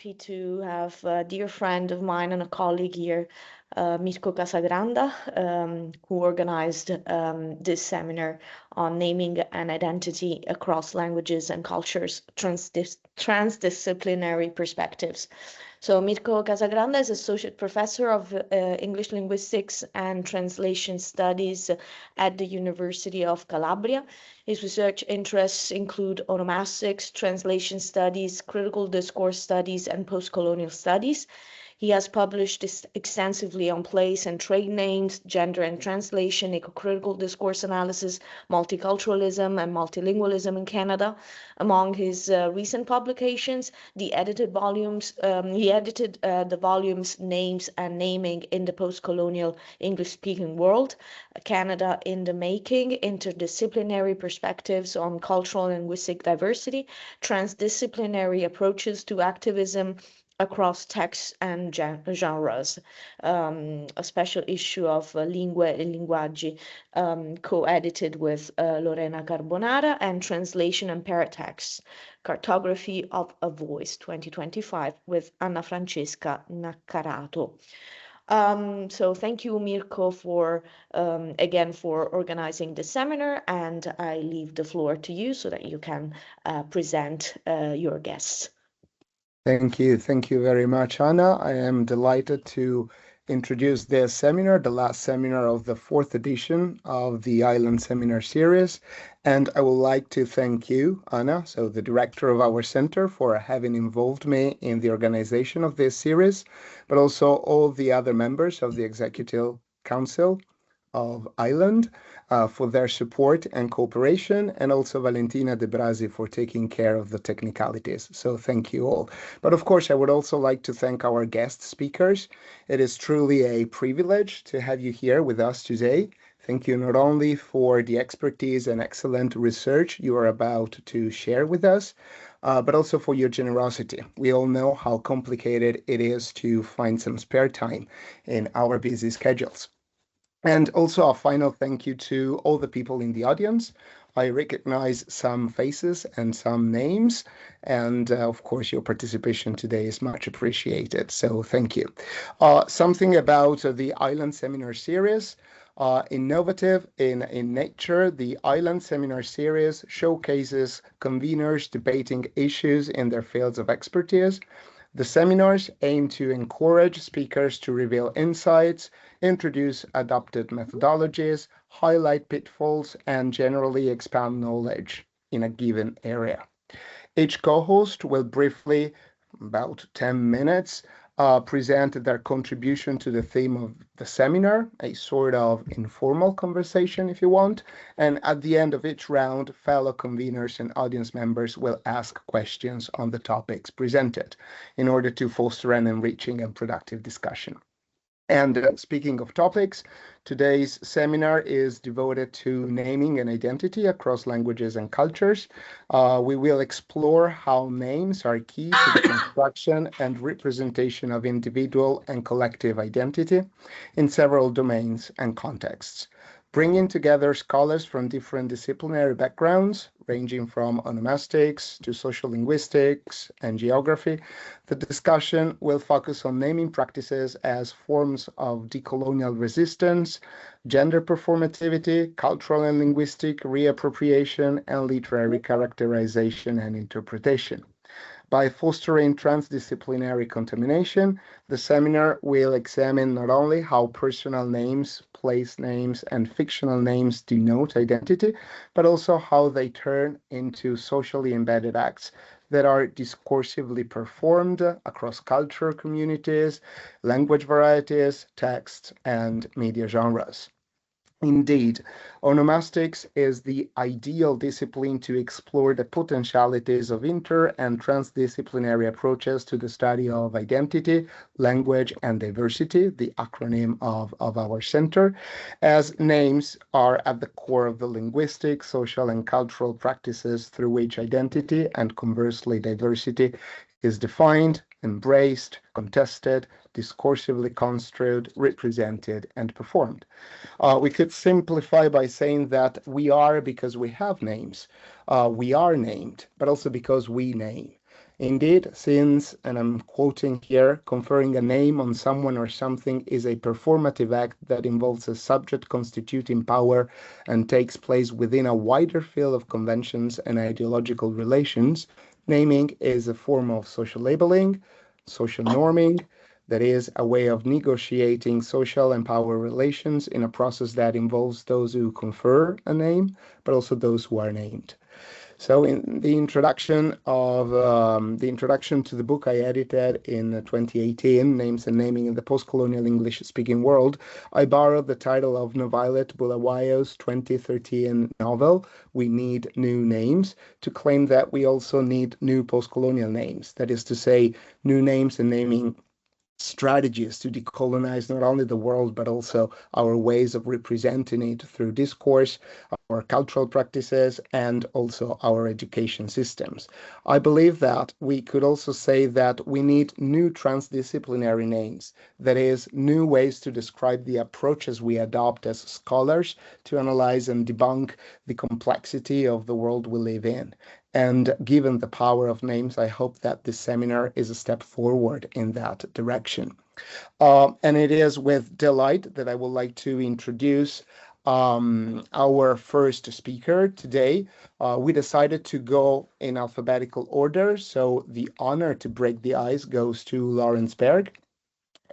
happy to have a dear friend of mine and a colleague here, Mirko Casagranda, who organized this seminar on naming and identity across languages and cultures, transdisciplinary perspectives. So Mirko Casagranda is Associate Professor of English Linguistics and Translation Studies at the University of Calabria. His research interests include onomastics, translation studies, critical discourse studies, and post-colonial studies. He has published extensively on place and trade names, gender and translation, eco-critical discourse analysis, multiculturalism, and multilingualism in Canada. Among his recent publications, he edited the volumes Names and Naming in the Post-Colonial English-Speaking World, Canada in the Making, Interdisciplinary Perspectives on Cultural and Linguistic Diversity, Transdisciplinary Approaches to Activism across texts and genres, a special issue of Lingue e Linguaggi, co-edited with Lorena Carbonara, and Translation and Paratexts, Cartography of a Voice, 2025, with Anna Francesca Naccarato. So thank you, Mirko, for again for organizing the seminar, and I leave the floor to you so that you can present your guests. Thank you very much, Anna. I am delighted to introduce this seminar, the last seminar of the 4th edition of the I-LanD seminar series. And I would like to thank you, Anna, so the director of our center, for having involved me in the organization of this series, but also all the other members of the Executive Council of I-LanD for their support and cooperation, and also Valentina De Brasi for taking care of the technicalities. So thank you all. But of course, I would also like to thank our guest speakers. It is truly a privilege to have you here with us today. Thank you not only for the expertise and excellent research you are about to share with us, but also for your generosity. We all know how complicated it is to find some spare time in our busy schedules. And also a final thank you to all the people in the audience. I recognize some faces and some names, and of course your participation today is much appreciated, so thank you. Something about the I-LanD seminar series. Innovative in nature, the I-LanD seminar series showcases conveners debating issues in their fields of expertise. The seminars aim to encourage speakers to reveal insights, introduce adopted methodologies, highlight pitfalls, and generally expand knowledge in a given area. Each co-host will briefly, about 10 minutes, present their contribution to the theme of the seminar, a sort of informal conversation if you want, and at the end of each round, fellow conveners and audience members will ask questions on the topics presented in order to foster an enriching and productive discussion. And speaking of topics, today's seminar is devoted to naming and identity across languages and cultures. We will explore how names are key to the construction and representation of individual and collective identity in several domains and contexts, bringing together scholars from different disciplinary backgrounds, ranging from onomastics to sociolinguistics and geography. The discussion will focus on naming practices as forms of decolonial resistance, gender performativity, cultural and linguistic reappropriation, and literary characterization and interpretation. By fostering transdisciplinary contamination, the seminar will examine not only how personal names, place names, and fictional names denote identity, but also how they turn into socially embedded acts that are discursively performed across cultural communities, language varieties, texts, and media genres. Indeed, onomastics is the ideal discipline to explore the potentialities of inter- and transdisciplinary approaches to the study of identity, language, and diversity, the acronym of our center, as names are at the core of the linguistic, social, and cultural practices through which identity and conversely diversity is defined, embraced, contested, discursively construed, represented, and performed. We could simplify by saying that we are because we have names. We are named, but also because we name. Indeed, since, and I'm quoting here, conferring a name on someone or something is a performative act that involves a subject constituting power and takes place within a wider field of conventions and ideological relations, naming is a form of social labeling, social norming, that is a way of negotiating social and power relations in a process that involves those who confer a name, but also those who are named. So in the introduction to the book I edited in 2018, Names and Naming in the Post-Colonial English-Speaking World, I borrowed the title of Novelet Bulawayo's 2013 novel, We Need New Names, to claim that we also need new post-colonial names. That is to say, new names and naming strategies to decolonize not only the world, but also our ways of representing it through discourse, our cultural practices, and also our education systems. I believe that we could also say that we need new transdisciplinary names, that is, new ways to describe the approaches we adopt as scholars to analyze and debunk the complexity of the world we live in. And given the power of names, I hope that this seminar is a step forward in that direction. And it is with delight that I would like to introduce our first speaker today. We decided to go in alphabetical order, so the honor to break the ice goes to Lawrence Berg.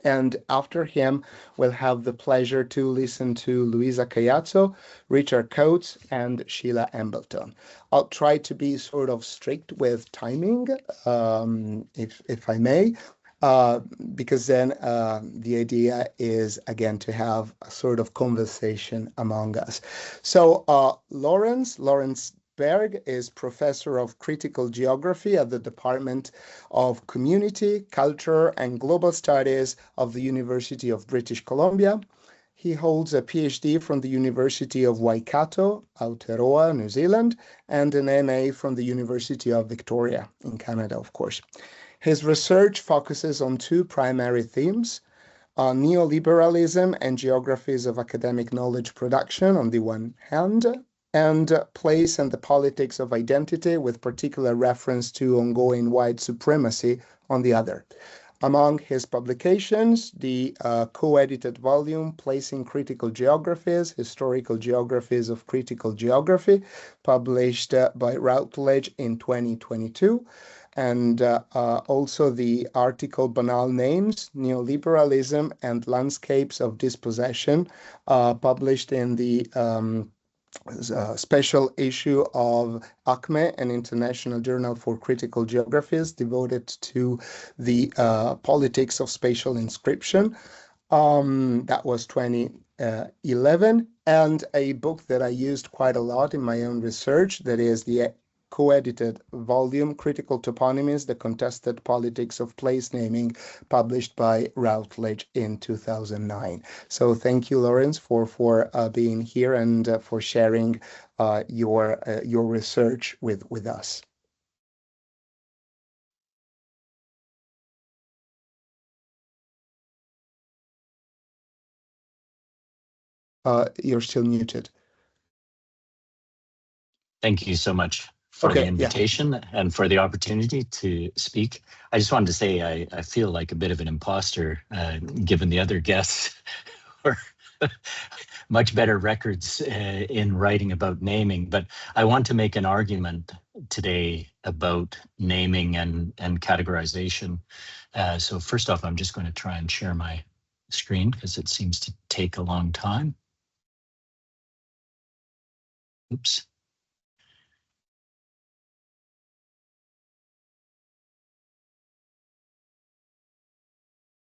And after him, we'll have the pleasure to listen to Luisa Cayazzo, Richard Coates, and Sheila Embleton. I'll try to be sort of strict with timing, if I may, because then the idea is, again, to have a sort of conversation among us. So Lawrence Berg is professor of critical geography at the Department of Community, Culture, and Global Studies of the University of British Columbia. He holds a PhD from the University of Waikato, Aotearoa, New Zealand, and an MA from the University of Victoria in Canada, of course. His research focuses on two primary themes: neoliberalism and geographies of academic knowledge production on the one hand, and place and the politics of identity, with particular reference to ongoing white supremacy on the other. Among his publications, the co-edited volume, Placing Critical Geographies, Historical Geographies of Critical Geography, published by Routledge in 2022, and also the article Banal Names, Neoliberalism and Landscapes of Dispossession, published in the special issue of ACME, an international journal for critical geographies devoted to the politics of spatial inscription. That was 2011, and a book that I used quite a lot in my own research, that is the co-edited volume, Critical Toponymies, The Contested Politics of Place Naming, published by Routledge in 2009. So thank you, Lawrence, for being here and for sharing your research with us. You're still muted. Thank you so much for the invitation and for the opportunity to speak. I just wanted to say I feel like a bit of an imposter, given the other guests were much better records in writing about naming. But I want to make an argument today about naming and categorization. So first off, I'm just going to try and share my screen because it seems to take a long time. Oops.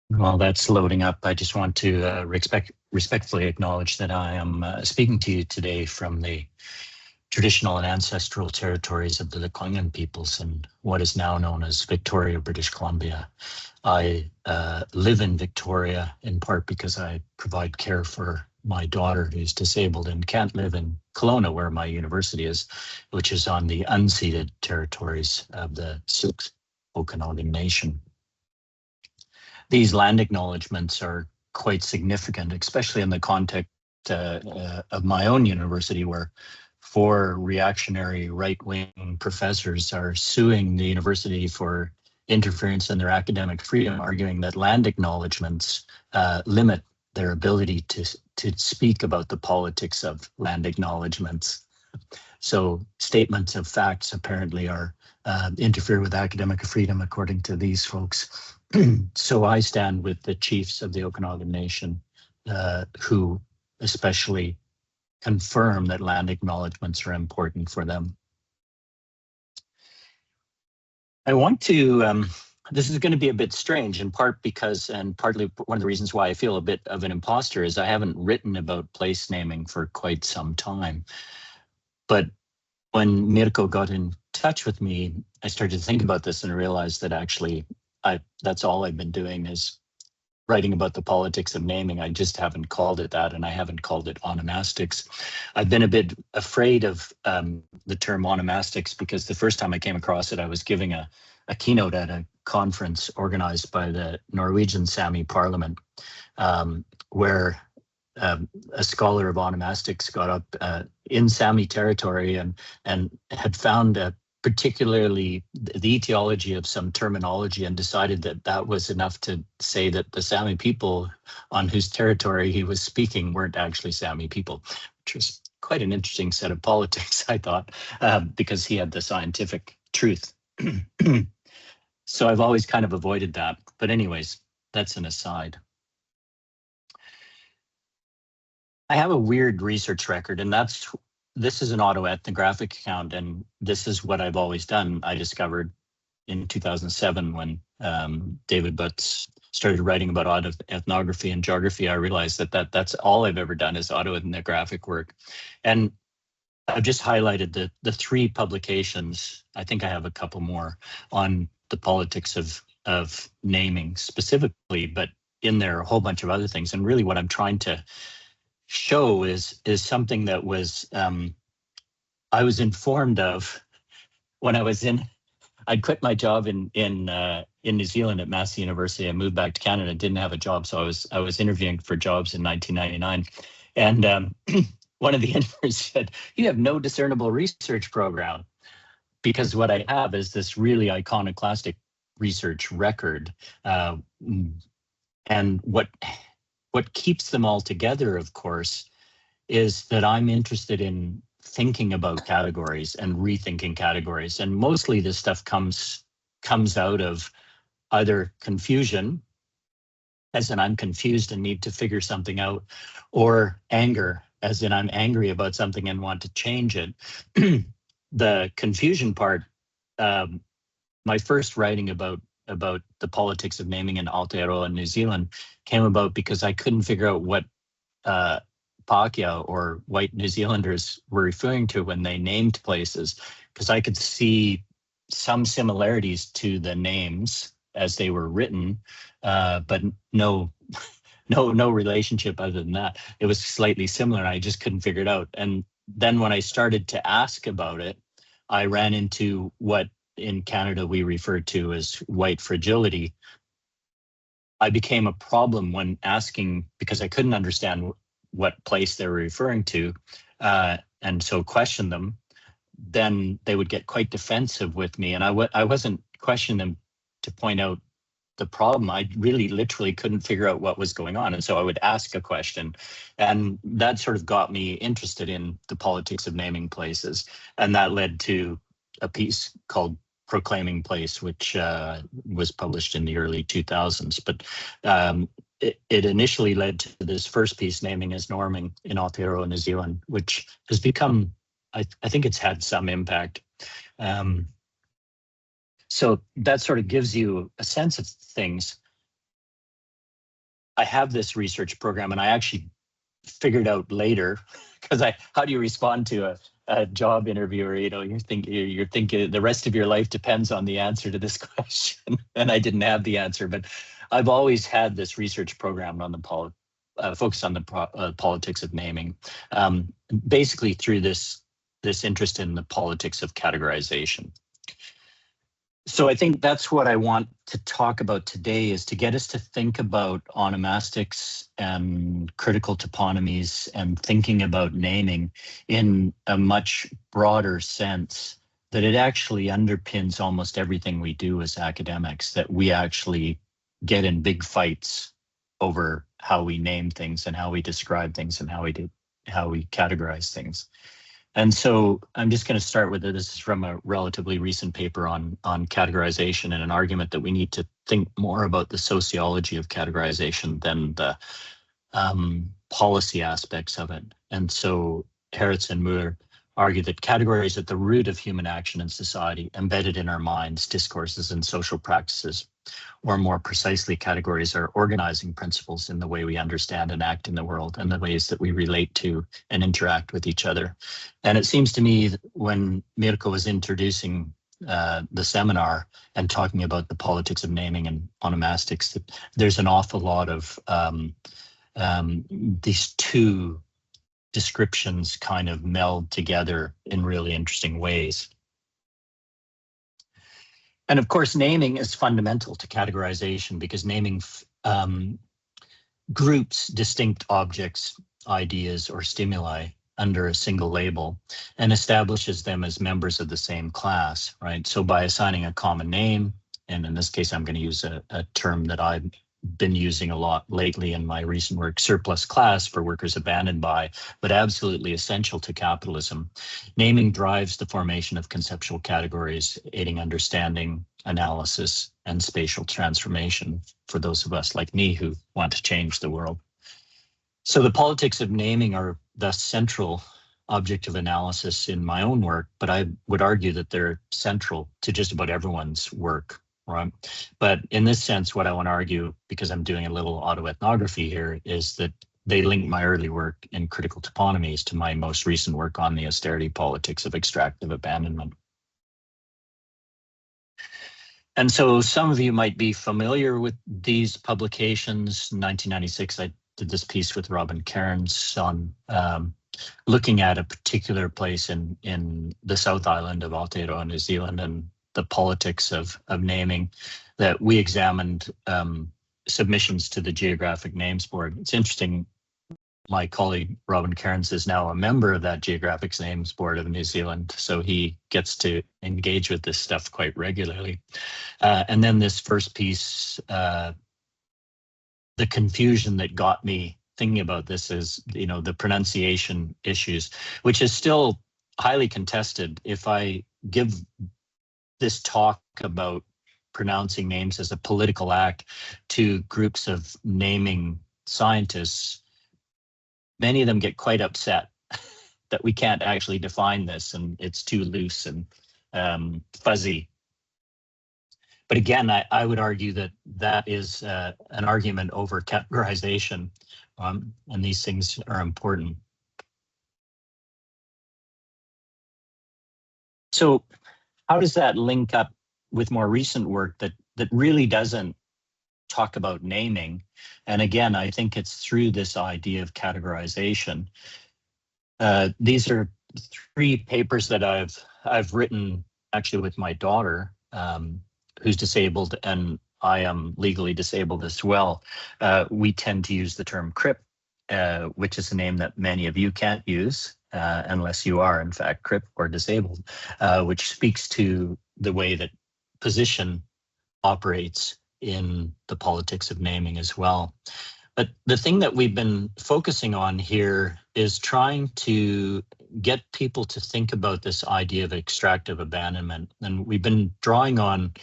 While that's loading up, I just want to respectfully acknowledge that I am speaking to you today from the traditional and ancestral territories of the Lekwungen peoples in what is now known as Victoria, British Columbia. I live in Victoria in part because I provide care for my daughter who's disabled and can't live in Kelowna, where my university is, which is on the unceded territories of the Syilx Okanagan Nation. These land acknowledgements are quite significant, especially in the context of my own university, where 4 reactionary right-wing professors are suing the university for interference in their academic freedom, arguing that land acknowledgements limit their ability to speak about the politics of land acknowledgements. So statements of facts apparently are interfere with academic freedom, according to these folks. So I stand with the chiefs of the Okanagan Nation, who especially confirm that land acknowledgements are important for them. I want to, this is going to be a bit strange, in part because, and partly one of the reasons why I feel a bit of an imposter is I haven't written about place naming for quite some time. But when Mirko got in touch with me, I started to think about this and realized that actually that's all I've been doing is writing about the politics of naming. I just haven't called it that, and I haven't called it onomastics. I've been a bit afraid of the term onomastics because the first time I came across it, I was giving a keynote at a conference organized by the Norwegian Sami Parliament, where a scholar of onomastics got up in Sami territory and had found particularly the etiology of some terminology and decided that that was enough to say that the Sami people on whose territory he was speaking weren't actually Sami people, which was quite an interesting set of politics, I thought, because he had the scientific truth. So I've always kind of avoided that. But anyways, that's an aside. I have a weird research record, and this is an autoethnographic account, and this is what I've always done. I discovered in 2007 when David Butts started writing about autoethnography and geography. I realized that that's all I've ever done is autoethnographic work. And I've just highlighted the 3 publications. I think I have a couple more on the politics of naming specifically, but in there a whole bunch of other things. And really what I'm trying to show is something that was I was informed of when I'd quit my job in New Zealand at Massey University. I moved back to Canada, didn't have a job, so I was interviewing for jobs in 1999, and one of the interviewers said, "You have no discernible research program," because what I have is this really iconoclastic research record, and what keeps them all together, of course, is that I'm interested in thinking about categories and rethinking categories. And mostly this stuff comes out of either confusion, as in I'm confused and need to figure something out, or anger, as in I'm angry about something and want to change it. The confusion part, my first writing about the politics of naming in Aotearoa in New Zealand came about because I couldn't figure out what Pākehā or white New Zealanders were referring to when they named places, because I could see some similarities to the names as they were written, but no relationship other than that. It was slightly similar and I just couldn't figure it out. And then when I started to ask about it, I ran into what in Canada we refer to as white fragility. I became a problem when asking, because I couldn't understand what place they were referring to, and so questioned them. Then they would get quite defensive with me, and I wasn't questioning them to point out the problem. I really literally couldn't figure out what was going on, and so I would ask a question, and that sort of got me interested in the politics of naming places, and that led to a piece called Proclaiming Place, which was published in the early 2000s. But it initially led to this first piece, Naming as Norming, in Aotearoa, New Zealand, which has become, I think it's had some impact. So that sort of gives you a sense of things. I have this research program, and I actually figured out later, because how do you respond to a job interviewer? You know, you're thinking the rest of your life depends on the answer to this question, and I didn't have the answer. But I've always had this research program on the focus on the politics of naming, basically through this interest in the politics of categorization. So I think that's what I want to talk about today, is to get us to think about onomastics and critical toponymies and thinking about naming in a much broader sense, that it actually underpins almost everything we do as academics, that we actually get in big fights over how we name things and how we describe things and how we categorize things. And so I'm just going to start with it. This is from a relatively recent paper on categorization, and an argument that we need to think more about the sociology of categorization than the policy aspects of it. And so Hertz and Muller argue that category is at the root of human action in society, embedded in our minds, discourses, and social practices. Or more precisely, categories are organizing principles in the way we understand and act in the world, and the ways that we relate to and interact with each other. And it seems to me that when Mirko was introducing the seminar and talking about the politics of naming and onomastics, that there's an awful lot of these two descriptions kind of meld together in really interesting ways. And of course, naming is fundamental to categorization, because naming groups distinct objects, ideas, or stimuli under a single label and establishes them as members of the same class, right? So by assigning a common name, and in this case, I'm going to use a term that I've been using a lot lately in my recent work, surplus class for workers abandoned by, but absolutely essential to capitalism. Naming drives the formation of conceptual categories, aiding understanding, analysis, and spatial transformation for those of us like me who want to change the world. So the politics of naming are thus central object of analysis in my own work, but I would argue that they're central to just about everyone's work. Right. But in this sense, what I want to argue, because I'm doing a little autoethnography here, is that they link my early work in critical toponymies to my most recent work on the austerity politics of extractive abandonment. And so some of you might be familiar with these publications. In 1996, I did this piece with Robin Cairns on looking at a particular place in the South Island of Aotearoa, New Zealand, and the politics of naming, that we examined submissions to the Geographic Names Board. It's interesting, my colleague Robin Cairns is now a member of that Geographic Names Board of New Zealand, so he gets to engage with this stuff quite regularly. And then this first piece, the confusion that got me thinking about this is, you know, the pronunciation issues, which is still highly contested. If I give this talk about pronouncing names as a political act to groups of naming scientists, many of them get quite upset that we can't actually define this and it's too loose and fuzzy. But again, I would argue that that is an argument over categorization, and these things are important. So how does that link up with more recent work that really doesn't talk about naming? And again, I think it's through this idea of categorization. These are 3 papers that I've written actually with my daughter, who's disabled, and I am legally disabled as well. We tend to use the term crip, which is a name that many of you can't use unless you are in fact crip or disabled, which speaks to the way that position operates in the politics of naming as well. But the thing that we've been focusing on here is trying to get people to think about this idea of extractive abandonment. And we've been drawing on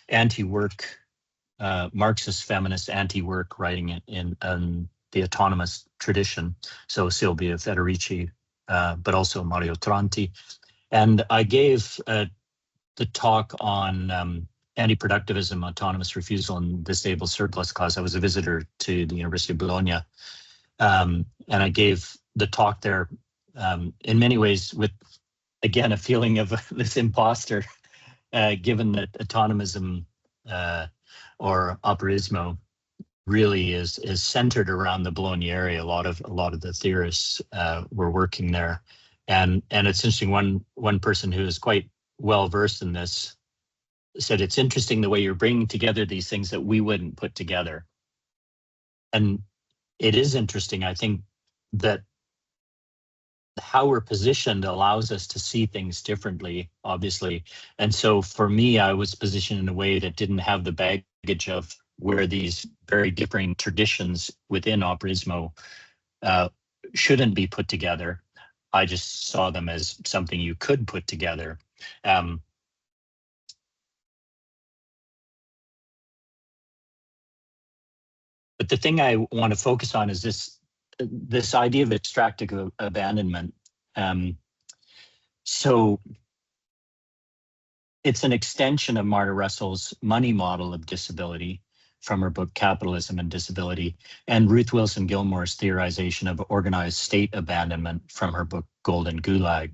anti-work, Marxist feminist anti-work writing in the autonomous tradition. So Silvia Federici, but also Mario Tronti. And I gave the talk on anti-productivism, autonomous refusal, and disabled surplus class. I was a visitor to the University of Bologna, and I gave the talk there in many ways with, again, a feeling of this imposter, given that autonomism or operismo really is centered around the Bologna area. A lot of the theorists were working there, and it's interesting. One person who is quite well versed in this said, it's interesting the way you're bringing together these things that we wouldn't put together. And it is interesting. I think that how we're positioned allows us to see things differently, obviously. And so for me, I was positioned in a way that didn't have the baggage of where these very differing traditions within operismo shouldn't be put together. I just saw them as something you could put together. But the thing I want to focus on is this idea of extractive abandonment. So it's an extension of Marta Russell's money model of disability from her book Capitalism and Disability, and Ruth Wilson Gilmore's theorization of organized state abandonment from her book Golden Gulag,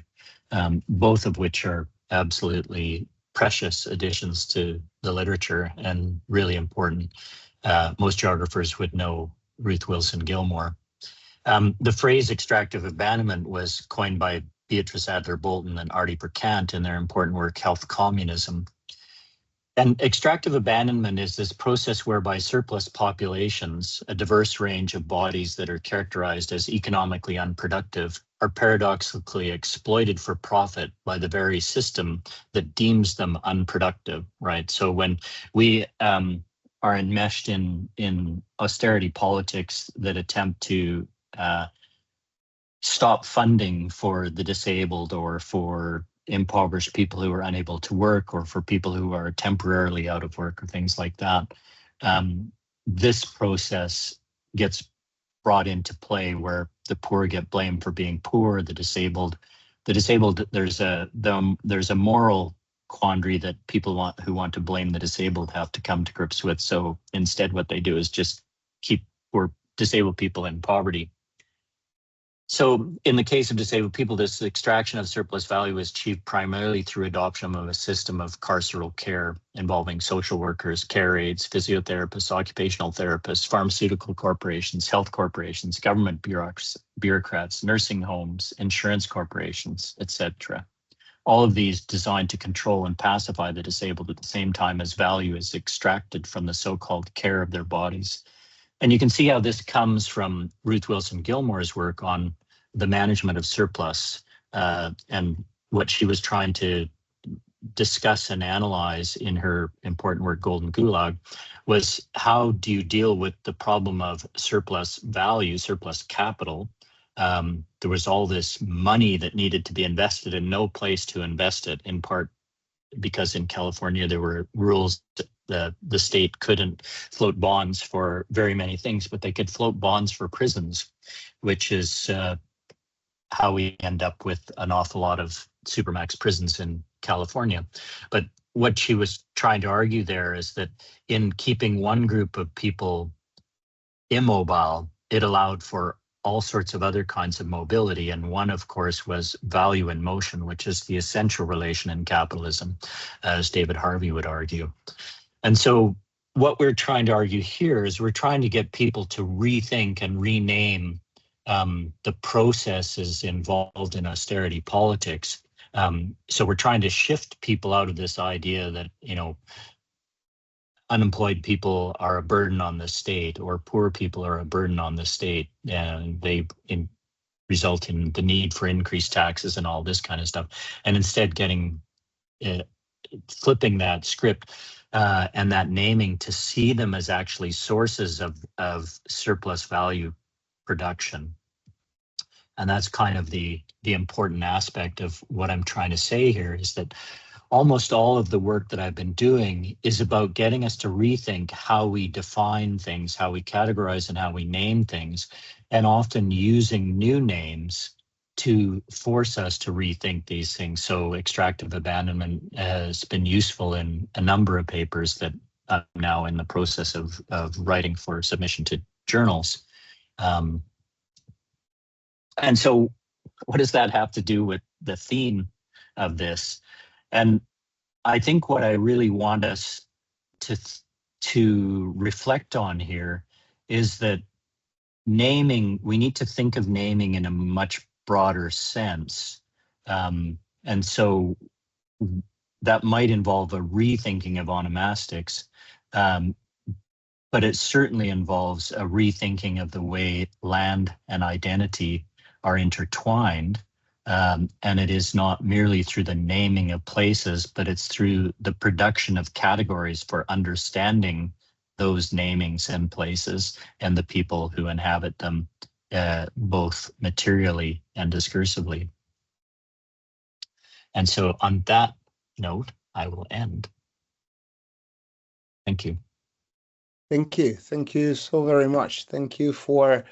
both of which are absolutely precious additions to the literature and really important. Most geographers would know Ruth Wilson Gilmore. The phrase extractive abandonment was coined by Beatrice Adler Bolton and Artie Percant in their important work, Health Communism. And extractive abandonment is this process whereby surplus populations, a diverse range of bodies that are characterized as economically unproductive, are paradoxically exploited for profit by the very system that deems them unproductive, right? So when we are enmeshed in austerity politics that attempt to stop funding for the disabled or for impoverished people who are unable to work or for people who are temporarily out of work or things like that, this process gets brought into play where the poor get blamed for being poor, the disabled, there's a moral quandary that people who want to blame the disabled have to come to grips with. So instead what they do is just keep poor disabled people in poverty. So in the case of disabled people, this extraction of surplus value is achieved primarily through adoption of a system of carceral care involving social workers, care aides, physiotherapists, occupational therapists, pharmaceutical corporations, health corporations, government bureaucrats, nursing homes, insurance corporations, etc. All of these designed to control and pacify the disabled at the same time as value is extracted from the so-called care of their bodies. And you can see how this comes from Ruth Wilson Gilmore's work on the management of surplus, and what she was trying to discuss and analyze in her important work, Golden Gulag, was how do you deal with the problem of surplus value, surplus capital? There was all this money that needed to be invested and no place to invest it, in part because in California there were rules that the state couldn't float bonds for very many things, but they could float bonds for prisons, which is how we end up with an awful lot of supermax prisons in California. But what she was trying to argue there is that in keeping one group of people immobile, it allowed for all sorts of other kinds of mobility. And one, of course, was value in motion, which is the essential relation in capitalism, as David Harvey would argue. And so what we're trying to argue here is we're trying to get people to rethink and rename the processes involved in austerity politics. So we're trying to shift people out of this idea that, unemployed people are a burden on the state or poor people are a burden on the state, and they result in the need for increased taxes and all this kind of stuff. And instead flipping that script and that naming to see them as actually sources of surplus value production. And that's kind of the important aspect of what I'm trying to say here, is that almost all of the work that I've been doing is about getting us to rethink how we define things, how we categorize and how we name things, and often using new names to force us to rethink these things. So extractive abandonment has been useful in a number of papers that I'm now in the process of writing for submission to journals. And so what does that have to do with the theme of this? And I think what I really want us to reflect on here is that naming, we need to think of naming in a much broader sense. And so that might involve a rethinking of onomastics, but it certainly involves a rethinking of the way land and identity are intertwined. And it is not merely through the naming of places, but it's through the production of categories for understanding those namings and places and the people who inhabit them, both materially and discursively. And so on that note, I will end. Thank you. Thank you. Thank you so very much. Thank you for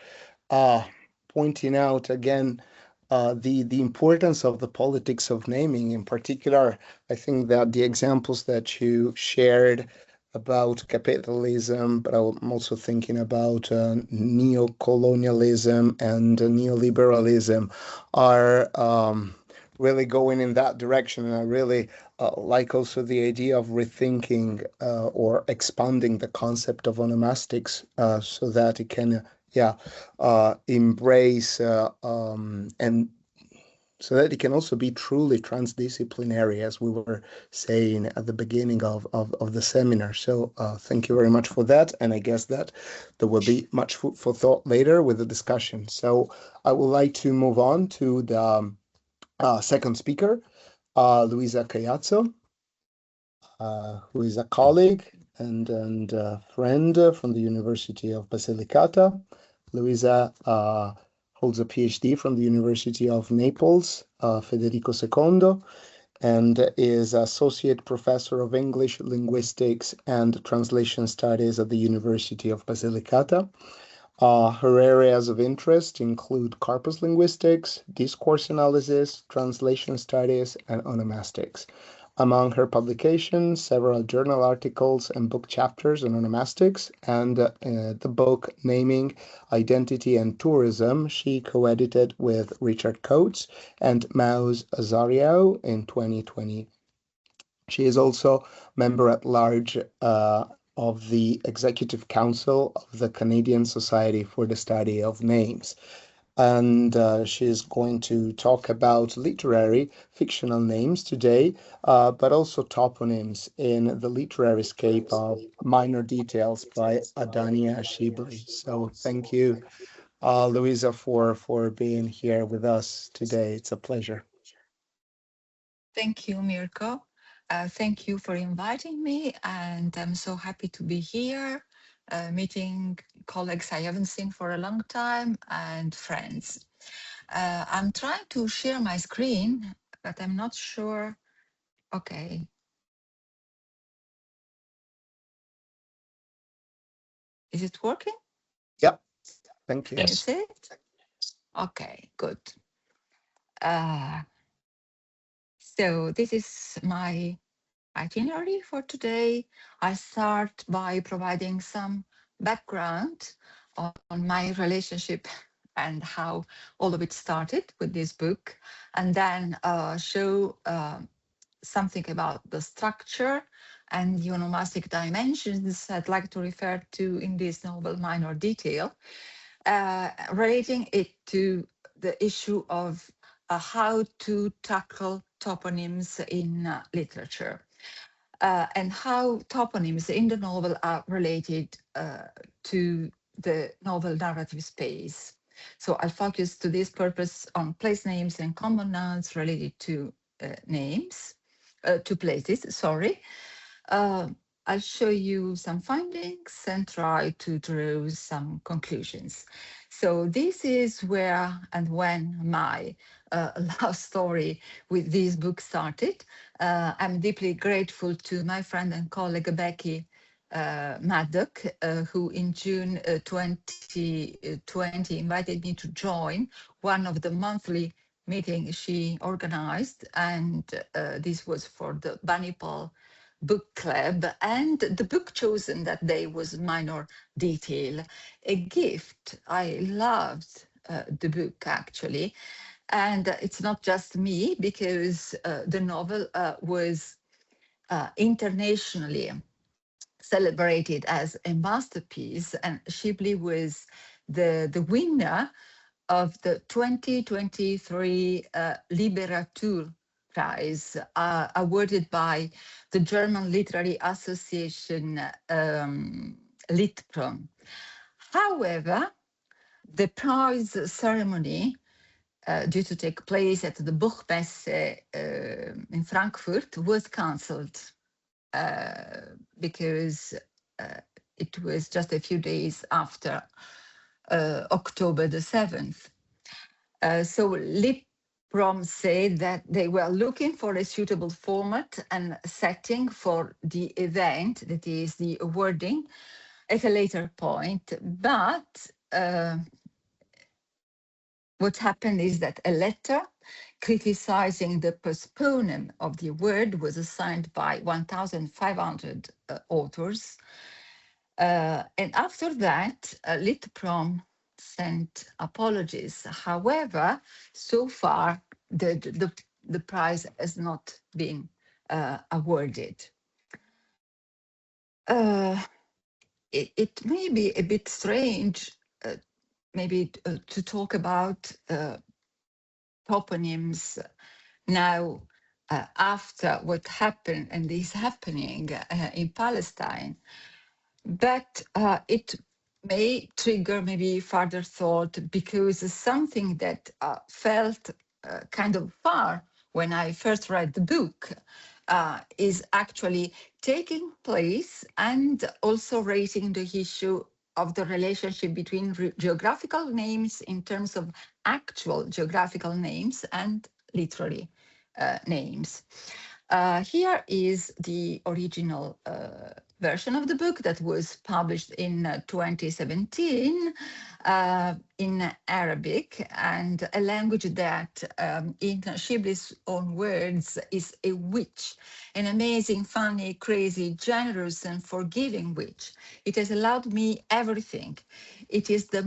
pointing out again the importance of the politics of naming. In particular, I think that the examples that you shared about capitalism, but I'm also thinking about neo-colonialism and neoliberalism are really going in that direction. And I really like also the idea of rethinking or expanding the concept of onomastics so that it can, embrace and so that it can also be truly transdisciplinary, as we were saying at the beginning of the seminar. So thank you very much for that. And I guess that there will be much food for thought later with the discussion. So I would like to move on to the second speaker, Luisa Caiazzo, who is a colleague and friend from the University of Basilicata. Luisa holds a PhD from the University of Naples, Federico II, and is Associate Professor of English, Linguistics, and Translation Studies at the University of Basilicata. Her areas of interest include corpus linguistics, discourse analysis, translation studies, and onomastics. Among her publications, several journal articles and book chapters on onomastics, and the book Naming, Identity, and Tourism she co-edited with Richard Coates and Maus Azario in 2020. She is also member at large of the Executive Council of the Canadian Society for the Study of Names. And she's going to talk about literary fictional names today, but also toponyms in the literary scape of Minor Details by Adania Shibli. So thank you, Luisa, for being here with us today. It's a pleasure. Thank you, Mirko. Thank you for inviting me, and I'm so happy to be here, meeting colleagues I haven't seen for a long time and friends. I'm trying to share my screen, but I'm not sure. Okay. Is it working? Yep. Thank you. Can you see it? Okay, good. So this is my itinerary for today. I start by providing some background on my relationship and how all of it started with this book, and then show something about the structure and the onomastic dimensions I'd like to refer to in this novel Minor Detail, relating it to the issue of how to tackle toponyms in literature. And how toponyms in the novel are related to the novel narrative space. So I'll focus to this purpose on place names and common nouns related to names, to places, sorry. I'll show you some findings and try to draw some conclusions. So this is where and when my love story with this book started. I'm deeply grateful to my friend and colleague Becky Maddock, who in June 2020 invited me to join one of the monthly meetings she organized, and this was for the Banipal book club, and the book chosen that day was Minor Detail, a gift. I loved the book actually, and it's not just me, because the novel was internationally celebrated as a masterpiece, and Shibli was the winner of the 2023 Liberatur prize awarded by the German Literary Association Litprom. However, the prize ceremony due to take place at the Buchmesse in Frankfurt was cancelled because it was just a few days after October the 7th. So Litprom said that they were looking for a suitable format and setting for the event, that is the awarding, at a later point. But what happened is that a letter criticizing the postponement of the award was assigned by 1,500 authors. And after that, Litprom sent apologies. However, so far, the prize has not been awarded. It may be a bit strange, maybe to talk about toponyms now after what happened and is happening in Palestine, but it may trigger maybe further thought, because something that felt kind of far when I first read the book is actually taking place and also raising the issue of the relationship between geographical names in terms of actual geographical names and literary names. Here is the original version of the book that was published in 2017 in Arabic, and a language that, in Shibli's own words, is a witch, an amazing, funny, crazy, generous, and forgiving witch. It has allowed me everything. It is the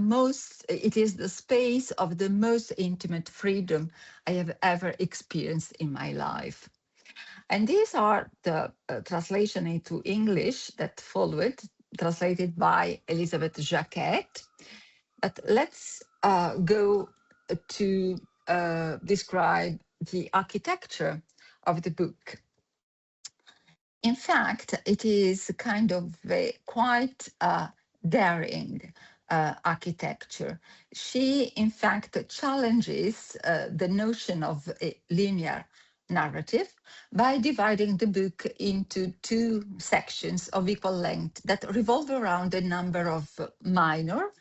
space of the most intimate freedom I have ever experienced in my life. And these are the translation into English that followed, translated by Elizabeth Jacquet. But let's go to describe the architecture of the book. In fact, it is kind of a quite daring architecture. She, in fact, challenges the notion of a linear narrative by dividing the book into two sections of equal length that revolve around a number of minor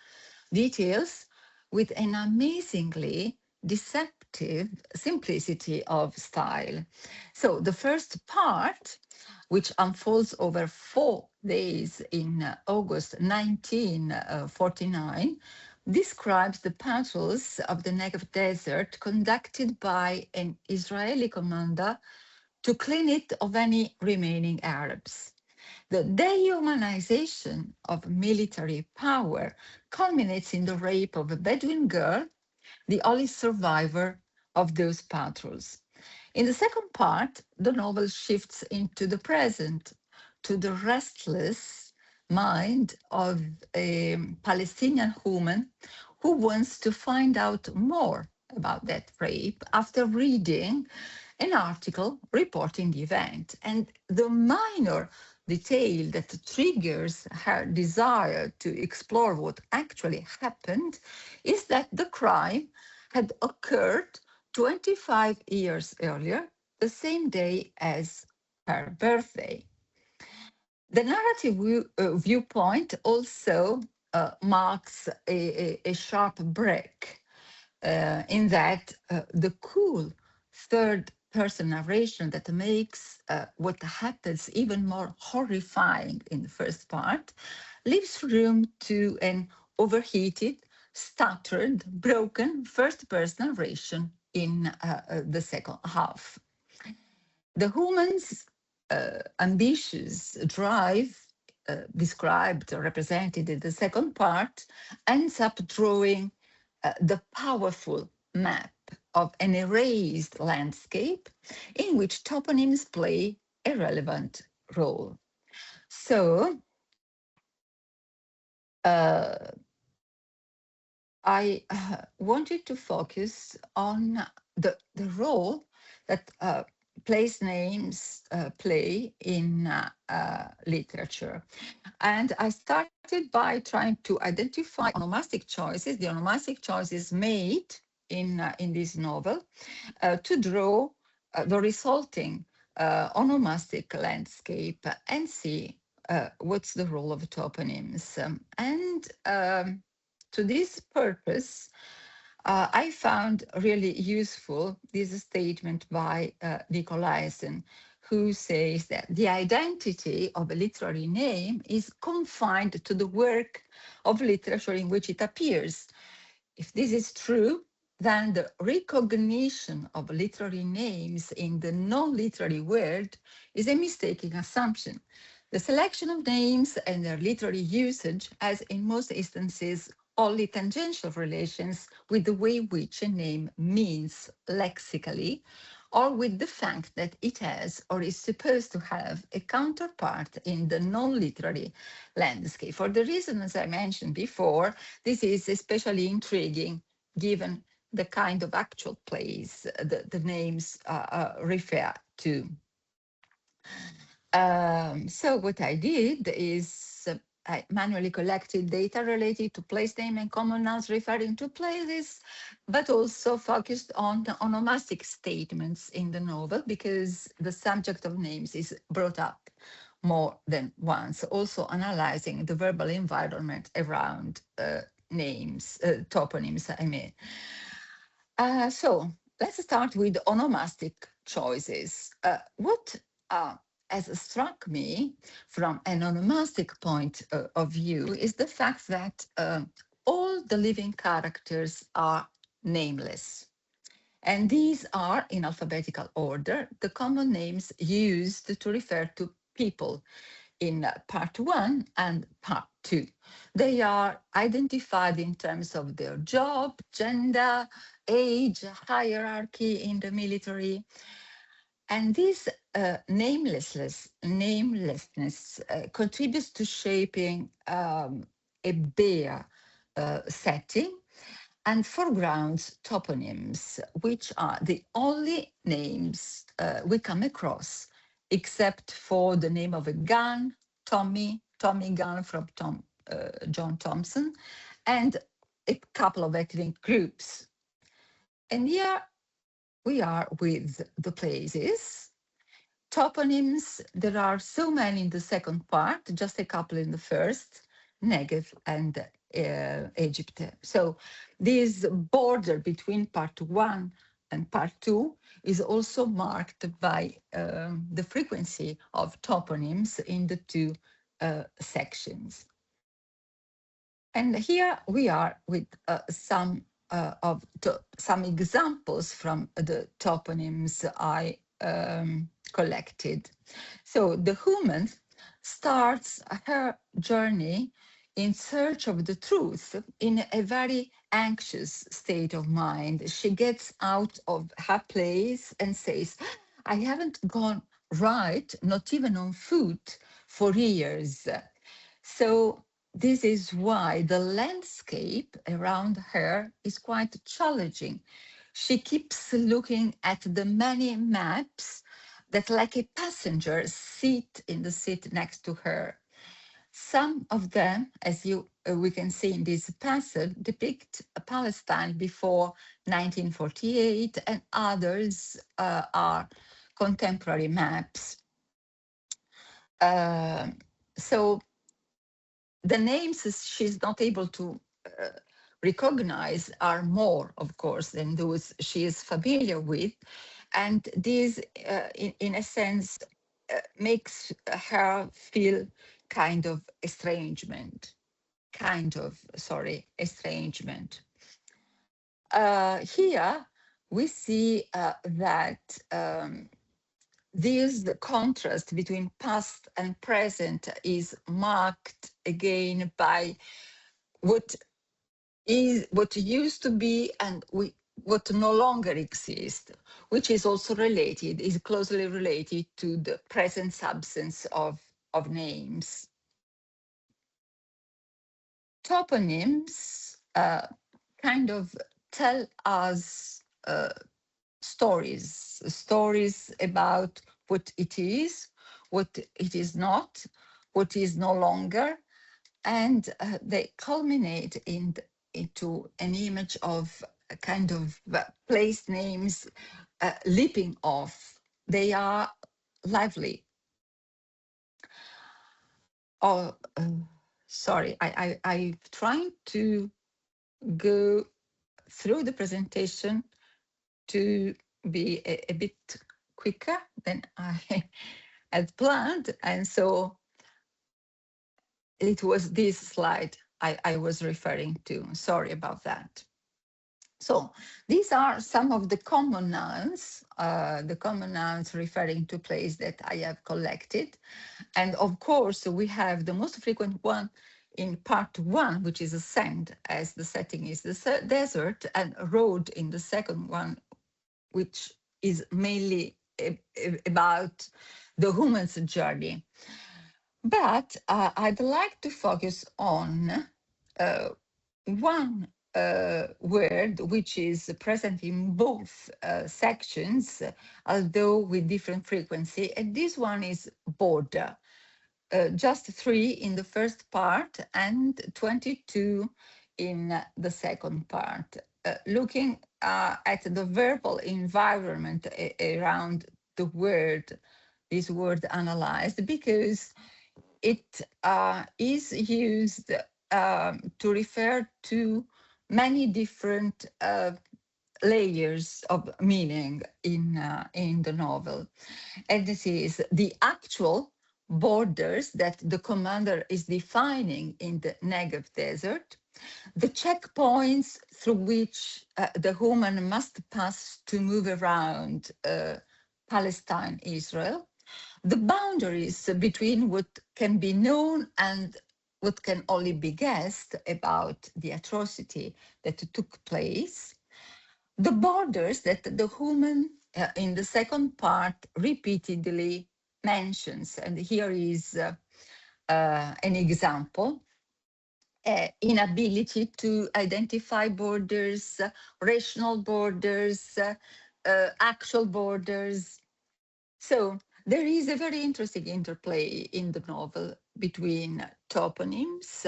details with an amazingly deceptive simplicity of style. So the first part, which unfolds over 4 days in August 1949, describes the patrols of the Negev Desert conducted by an Israeli commander to clean it of any remaining Arabs. The dehumanization of military power culminates in the rape of a Bedouin girl, the only survivor of those patrols. In the second part, the novel shifts into the present, to the restless mind of a Palestinian woman who wants to find out more about that rape after reading an article reporting the event. And the minor detail that triggers her desire to explore what actually happened is that the crime had occurred 25 years earlier, the same day as her birthday. The narrative viewpoint also marks a sharp break in that the cool third-person narration that makes what happens even more horrifying in the first part leaves room to an overheated, stuttered, broken first-person narration in the second half. The woman's ambitious drive, described or represented in the second part, ends up drawing the powerful map of an erased landscape in which toponyms play a relevant role. So, I wanted to focus on the role that place names play in literature. And I started by trying to identify onomastic choices, the onomastic choices made in this novel, to draw the resulting onomastic landscape and see what's the role of toponyms. To this purpose, I found really useful this statement by Nicolaisen, who says that the identity of a literary name is confined to the work of literature in which it appears. If this is true, then the recognition of literary names in the non-literary world is a mistaken assumption. The selection of names and their literary usage has, in most instances, only tangential relations with the way in which a name means lexically, or with the fact that it has or is supposed to have a counterpart in the non-literary landscape. For the reasons I mentioned before, this is especially intriguing given the kind of actual place the names refer to. So what I did is I manually collected data related to place name and common nouns referring to places, but also focused on the onomastic statements in the novel because the subject of names is brought up more than once, also analyzing the verbal environment around names, toponyms, I mean. So let's start with onomastic choices. What has struck me from an onomastic point of view is the fact that all the living characters are nameless. And these are, in alphabetical order, the common names used to refer to people in part 1 and part 2. They are identified in terms of their job, gender, age, hierarchy in the military. And this namelessness contributes to shaping a bare setting and foregrounds toponyms, which are the only names we come across, except for the name of a gun, Tommy gun from John Thompson, and a couple of ethnic groups. And here we are with the places. Toponyms, there are so many in the second part, just a couple in the first, Negev and Egypt. So this border between part 1 and part 2 is also marked by the frequency of toponyms in the two sections. And here we are with some examples from the toponyms I collected. So the woman starts her journey in search of the truth in a very anxious state of mind. She gets out of her place and says, I haven't gone right, not even on foot, for years. So this is why the landscape around her is quite challenging. She keeps looking at the many maps that, like a passenger, sit in the seat next to her. Some of them, as we can see in this passage, depict Palestine before 1948, and others are contemporary maps. So the names she's not able to recognize are more, of course, than those she is familiar with. And this, in a sense, makes her feel kind of estrangement. Here we see that this contrast between past and present is marked again by what used to be and what no longer exists, which is also related, is closely related to the present substance of names. Toponyms kind of tell us stories stories about what it is not, what is no longer, and they culminate into an image of a kind of place names leaping off. They are lively. Oh, sorry, I'm trying to go through the presentation to be a bit quicker than I had planned. And so it was this slide I was referring to. Sorry about that. So these are some of the common nouns referring to place that I have collected. And of course, we have the most frequent one in part one, which is ascend, as the setting is the desert, and road in the second one, which is mainly about the human's journey. But I'd like to focus on one word which is present in both sections, although with different frequency, and this one is border. Just 3 in the first part and 22 in the second part. Looking at the verbal environment around the word, this word analyzed, because it is used to refer to many different layers of meaning in the novel. And this is the actual borders that the commander is defining in the Negev desert, the checkpoints through which the human must pass to move around Palestine, Israel, the boundaries between what can be known and what can only be guessed about the atrocity that took place, the borders that the human in the second part repeatedly mentions. And here is an example. Inability to identify borders, rational borders, actual borders. So there is a very interesting interplay in the novel between toponyms,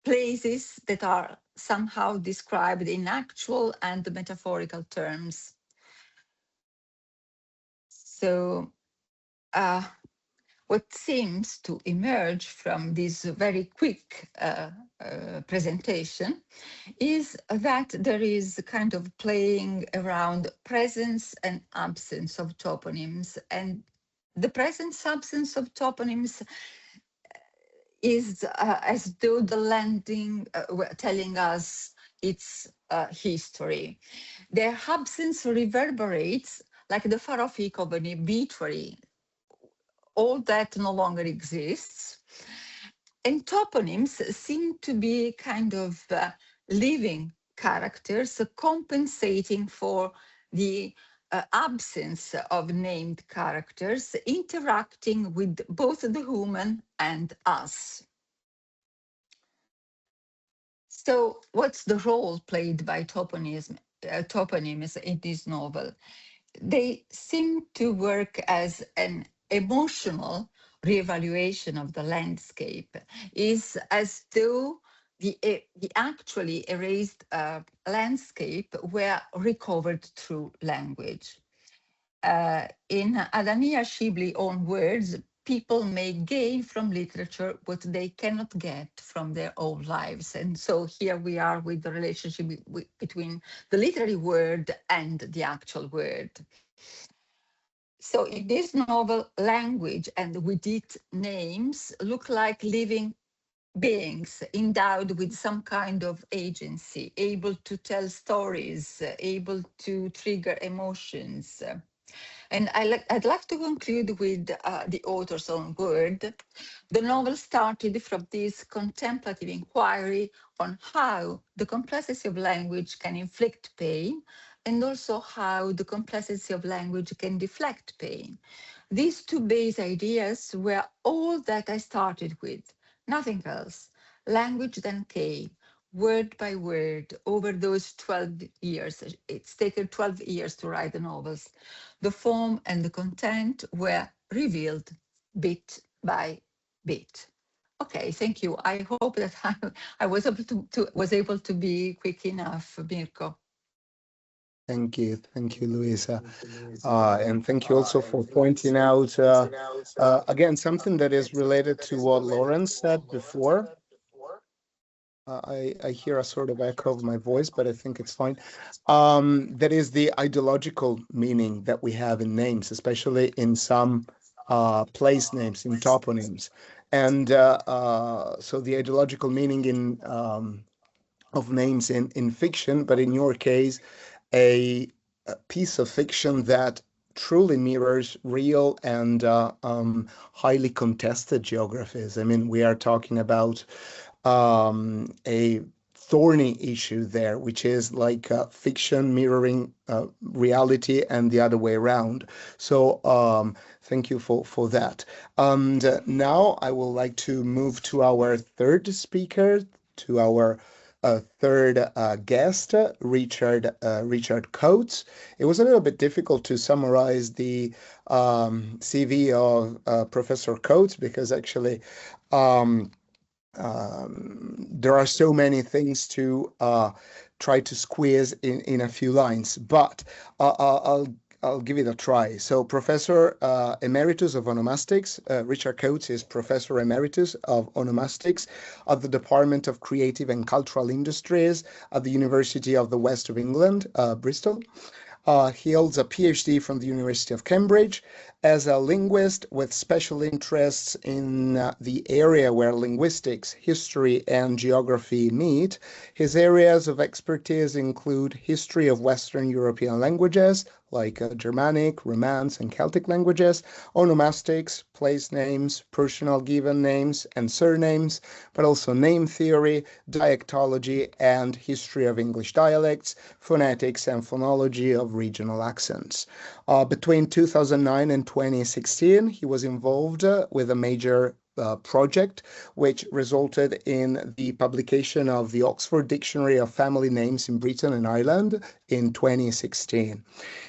places that are somehow described in actual and metaphorical terms. So what seems to emerge from this very quick presentation is that there is a kind of playing around presence and absence of toponyms. And the presence absence of toponyms is as though the landing were telling us its history. Their absence reverberates like the far-off echo of an obituary. All that no longer exists. And toponyms seem to be kind of living characters compensating for the absence of named characters interacting with both the human and us. So what's the role played by toponyms in this novel? They seem to work as an emotional reevaluation of the landscape, is as though the actually erased landscape were recovered through language. In Adania Shibli own words, people may gain from literature what they cannot get from their own lives. And so here we are with the relationship between the literary word and the actual word. So in this novel, language and with it names look like living beings endowed with some kind of agency, able to tell stories, able to trigger emotions. And I'd like to conclude with the author's own word. The novel started from this contemplative inquiry on how the complexity of language can inflict pain, and also how the complexity of language can deflect pain. These two base ideas were all that I started with, nothing else. Language then came. word by word over those 12 years. It's taken 12 years to write the novels. The form and the content were revealed bit by bit. Okay, thank you. I hope that I was able to be quick enough, Mirko. Thank you, Luisa, and thank you also for pointing out again something that is related to what Lawrence said before. I hear a sort of echo of my voice, but I think it's fine. That is the ideological meaning that we have in names, especially in some place names, in toponyms. And so the ideological meaning in of names in fiction, but in your case, a piece of fiction that truly mirrors real and highly contested geographies. I mean, we are talking about a thorny issue there, which is like fiction mirroring reality and the other way around. So thank you for that. And now I would like to move to our third speaker, to our third guest, Richard Coates. It was a little bit difficult to summarize the CV of Professor Coates because actually there are so many things to try to squeeze in a few lines, but I'll give it a try. So Professor Emeritus of Onomastics, Richard Coates is Professor Emeritus of Onomastics at the Department of Creative and Cultural Industries at the University of the West of England, Bristol. He holds a PhD from the University of Cambridge as a linguist with special interests in the area where linguistics, history, and geography meet. His areas of expertise include history of Western European languages, like Germanic, Romance, and Celtic languages, onomastics, place names, personal given names and surnames, but also name theory, dialectology, and history of English dialects, phonetics, and phonology of regional accents. Between 2009 and 2016, he was involved with a major project, which resulted in the publication of the Oxford Dictionary of Family Names in Britain and Ireland in 2016.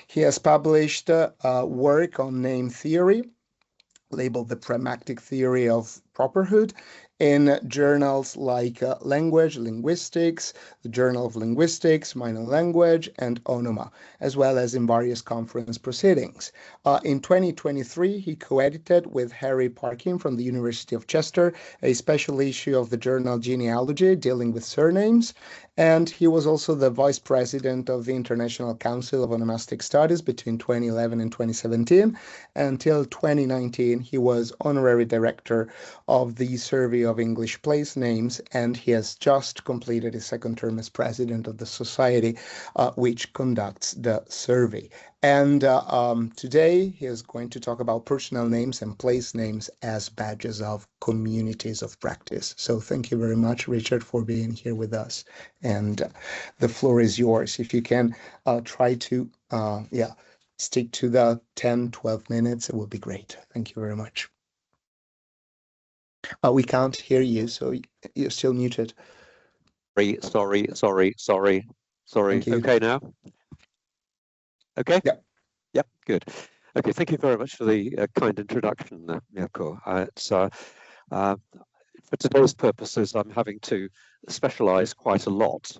He has published work on name theory, labeled the pragmatic theory of properhood, in journals like Language, Linguistics, the Journal of Linguistics, Minor Language, and Onoma, as well as in various conference proceedings. In 2023, he co-edited with Harry Parkin from the University of Chester a special issue of the journal Genealogy dealing with surnames, and he was also the vice president of the International Council of Onomastic Studies between 2011 and 2017. Until 2019, he was honorary director of the Survey of English Place Names, and he has just completed his second term as president of the society which conducts the survey. And today he is going to talk about personal names and place names as badges of communities of practice. So thank you very much, Richard, for being here with us. And the floor is yours. If you can try to, stick to the 10, 12 minutes, it would be great. Thank you very much. We can't hear you, so you're still muted. Sorry. Okay now? Okay? Yeah. Yep, good. Okay, thank you very much for the kind introduction, Mirko. For today's purposes, I'm having to specialize quite a lot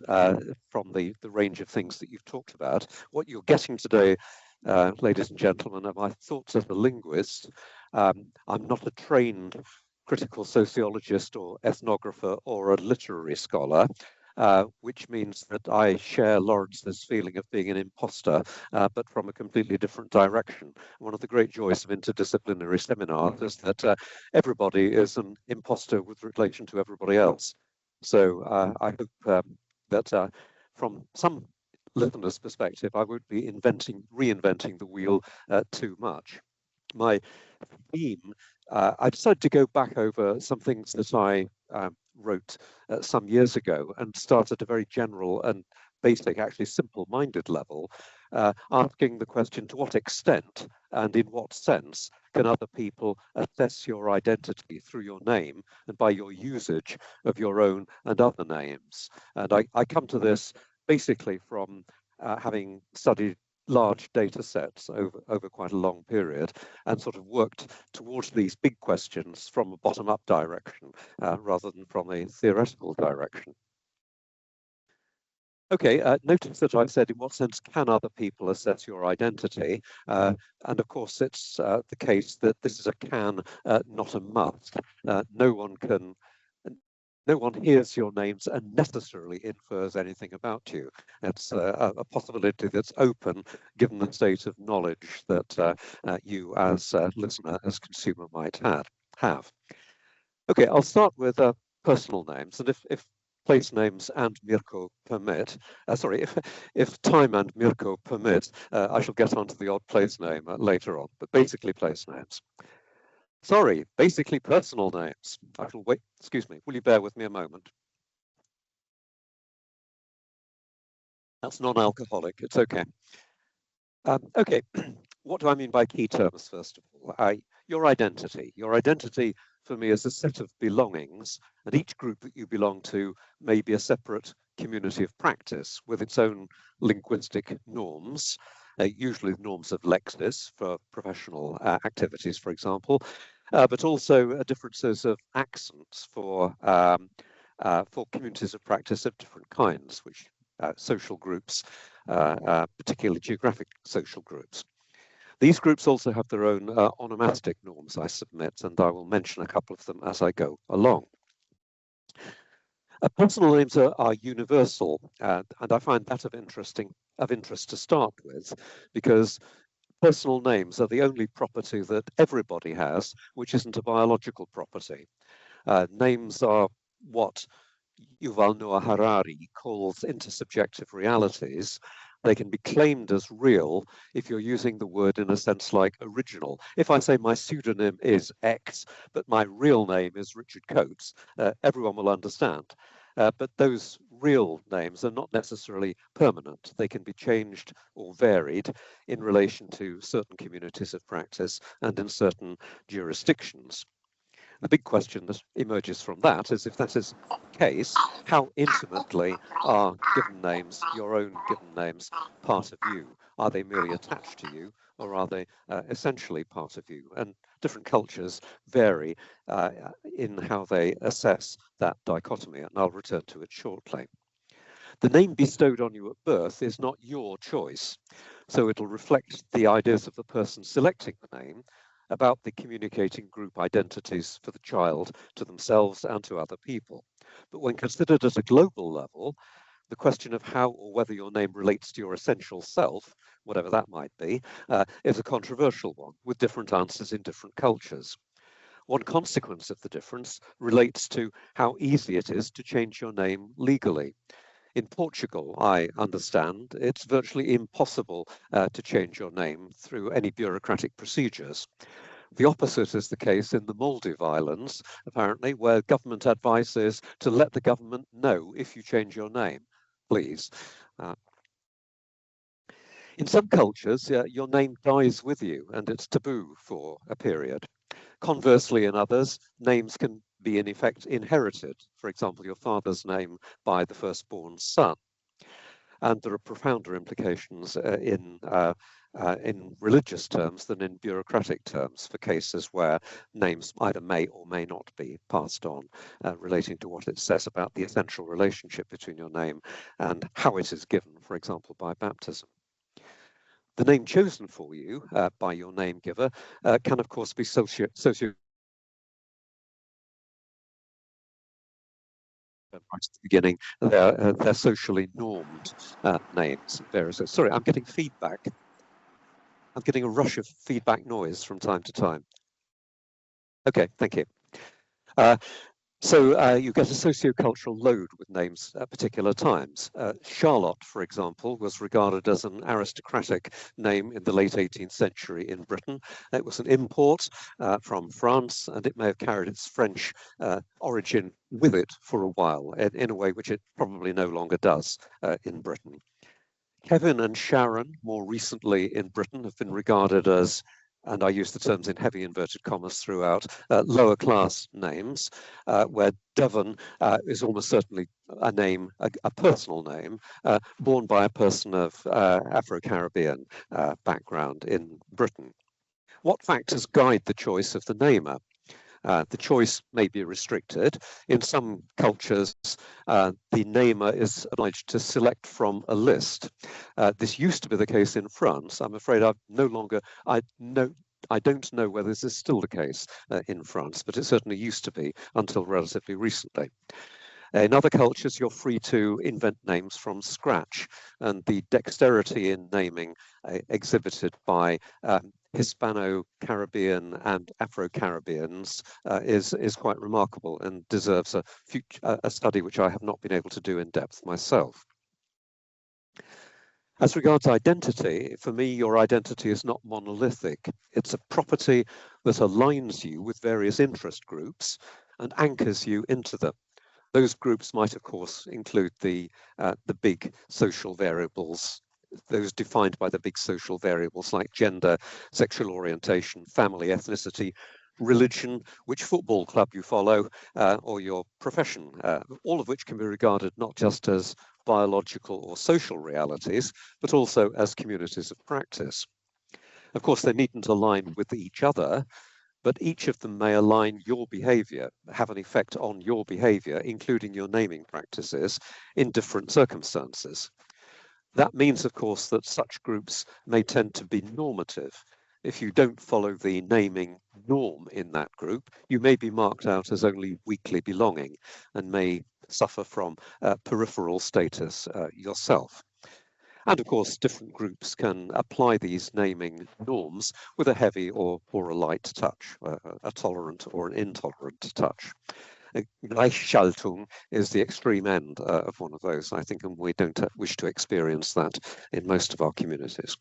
from the range of things that you've talked about. What you're getting today, ladies and gentlemen, are my thoughts as a linguist. I'm not a trained critical sociologist or ethnographer or a literary scholar, which means that I share Lawrence's feeling of being an imposter, but from a completely different direction. One of the great joys of interdisciplinary seminars is that everybody is an imposter with relation to everybody else. So I hope that from some listener's perspective, I won't be reinventing the wheel too much. My theme, I decided to go back over some things that I wrote some years ago and start at a very general and basic, actually simple-minded level, asking the question, to what extent and in what sense can other people assess your identity through your name and by your usage of your own and other names? And I come to this basically from having studied large data sets over quite a long period and sort of worked towards these big questions from a bottom-up direction rather than from a theoretical direction. Okay, notice that I've said in what sense can other people assess your identity? And of course, it's the case that this is a can, not a must. No one hears your names and necessarily infers anything about you. It's a possibility that's open given the state of knowledge that you as a listener, as consumer might have. Okay, I'll start with personal names, and if place names and Mirko permit, if time and Mirko permit, I shall get onto the odd place name later on, but basically place names. Sorry, basically personal names. I shall wait, excuse me, will you bear with me a moment? That's non-alcoholic, it's okay. Okay, what do I mean by key terms, first of all? Your identity. Your identity for me is a set of belongings, and each group that you belong to may be a separate community of practice with its own linguistic norms, usually norms of lexis for professional activities, for example, but also differences of accents for communities of practice of different kinds, which social groups, particularly geographic social groups. These groups also have their own onomastic norms, I submit, and I will mention a couple of them as I go along. Personal names are universal, and I find that of interest to start with, because personal names are the only property that everybody has, which isn't a biological property. Names are what Yuval Noah Harari calls intersubjective realities. They can be claimed as real if you're using the word in a sense like original. If I say my pseudonym is X, but my real name is Richard Coates, everyone will understand. But those real names are not necessarily permanent. They can be changed or varied in relation to certain communities of practice and in certain jurisdictions. The big question that emerges from that is, if that is the case, how intimately are given names, your own given names, part of you? Are they merely attached to you, or are they essentially part of you? And different cultures vary in how they assess that dichotomy, and I'll return to it shortly. The name bestowed on you at birth is not your choice, so it'll reflect the ideas of the person selecting the name about the communicating group identities for the child to themselves and to other people. But when considered at a global level, the question of how or whether your name relates to your essential self, whatever that might be, is a controversial one with different answers in different cultures. One consequence of the difference relates to how easy it is to change your name legally. In Portugal, I understand, it's virtually impossible to change your name through any bureaucratic procedures. The opposite is the case in the Maldive Islands, apparently, where government advice is to let the government know if you change your name, please. In some cultures, your name dies with you and it's taboo for a period. Conversely, in others, names can be in effect inherited, for example, your father's name by the firstborn son. And there are profounder implications in religious terms than in bureaucratic terms for cases where names either may or may not be passed on, relating to what it says about the essential relationship between your name and how it is given, for example, by baptism. The name chosen for you by your name giver can, of course, be socio right at the beginning, they're socially normed names. Sorry, I'm getting feedback. I'm getting a rush of feedback noise from time to time. Okay, thank you. So you get a sociocultural load with names at particular times. Charlotte, for example, was regarded as an aristocratic name in the late 18th century in Britain. It was an import from France, and it may have carried its French origin with it for a while, in a way which it probably no longer does in Britain. Kevin and Sharon, more recently in Britain, have been regarded as and I use the terms in heavy inverted commas throughout, lower class names, where Devon is almost certainly a name, a personal name, borne by a person of Afro-Caribbean background in Britain. What factors guide the choice of the namer? The choice may be restricted. In some cultures, the namer is obliged to select from a list. This used to be the case in France. I'm afraid I don't know whether this is still the case in France, but it certainly used to be until relatively recently. In other cultures, you're free to invent names from scratch, and the dexterity in naming exhibited by Hispano-Caribbean and Afro-Caribbeans is quite remarkable and deserves a study which I have not been able to do in depth myself. As regards identity, for me, your identity is not monolithic. It's a property that aligns you with various interest groups and anchors you into them. Those groups might, of course, include the big social variables, those defined by the big social variables like gender, sexual orientation, family, ethnicity, religion, which football club you follow, or your profession, all of which can be regarded not just as biological or social realities, but also as communities of practice. Of course, they needn't align with each other, but each of them may align your behavior, have an effect on your behavior, including your naming practices, in different circumstances. That means, of course, that such groups may tend to be normative. If you don't follow the naming norm in that group, you may be marked out as only weakly belonging and may suffer from peripheral status yourself. And of course, different groups can apply these naming norms with a heavy or a light touch, a tolerant or an intolerant touch. Gleichschaltung is the extreme end of one of those, I think, and we don't wish to experience that in most of our communities.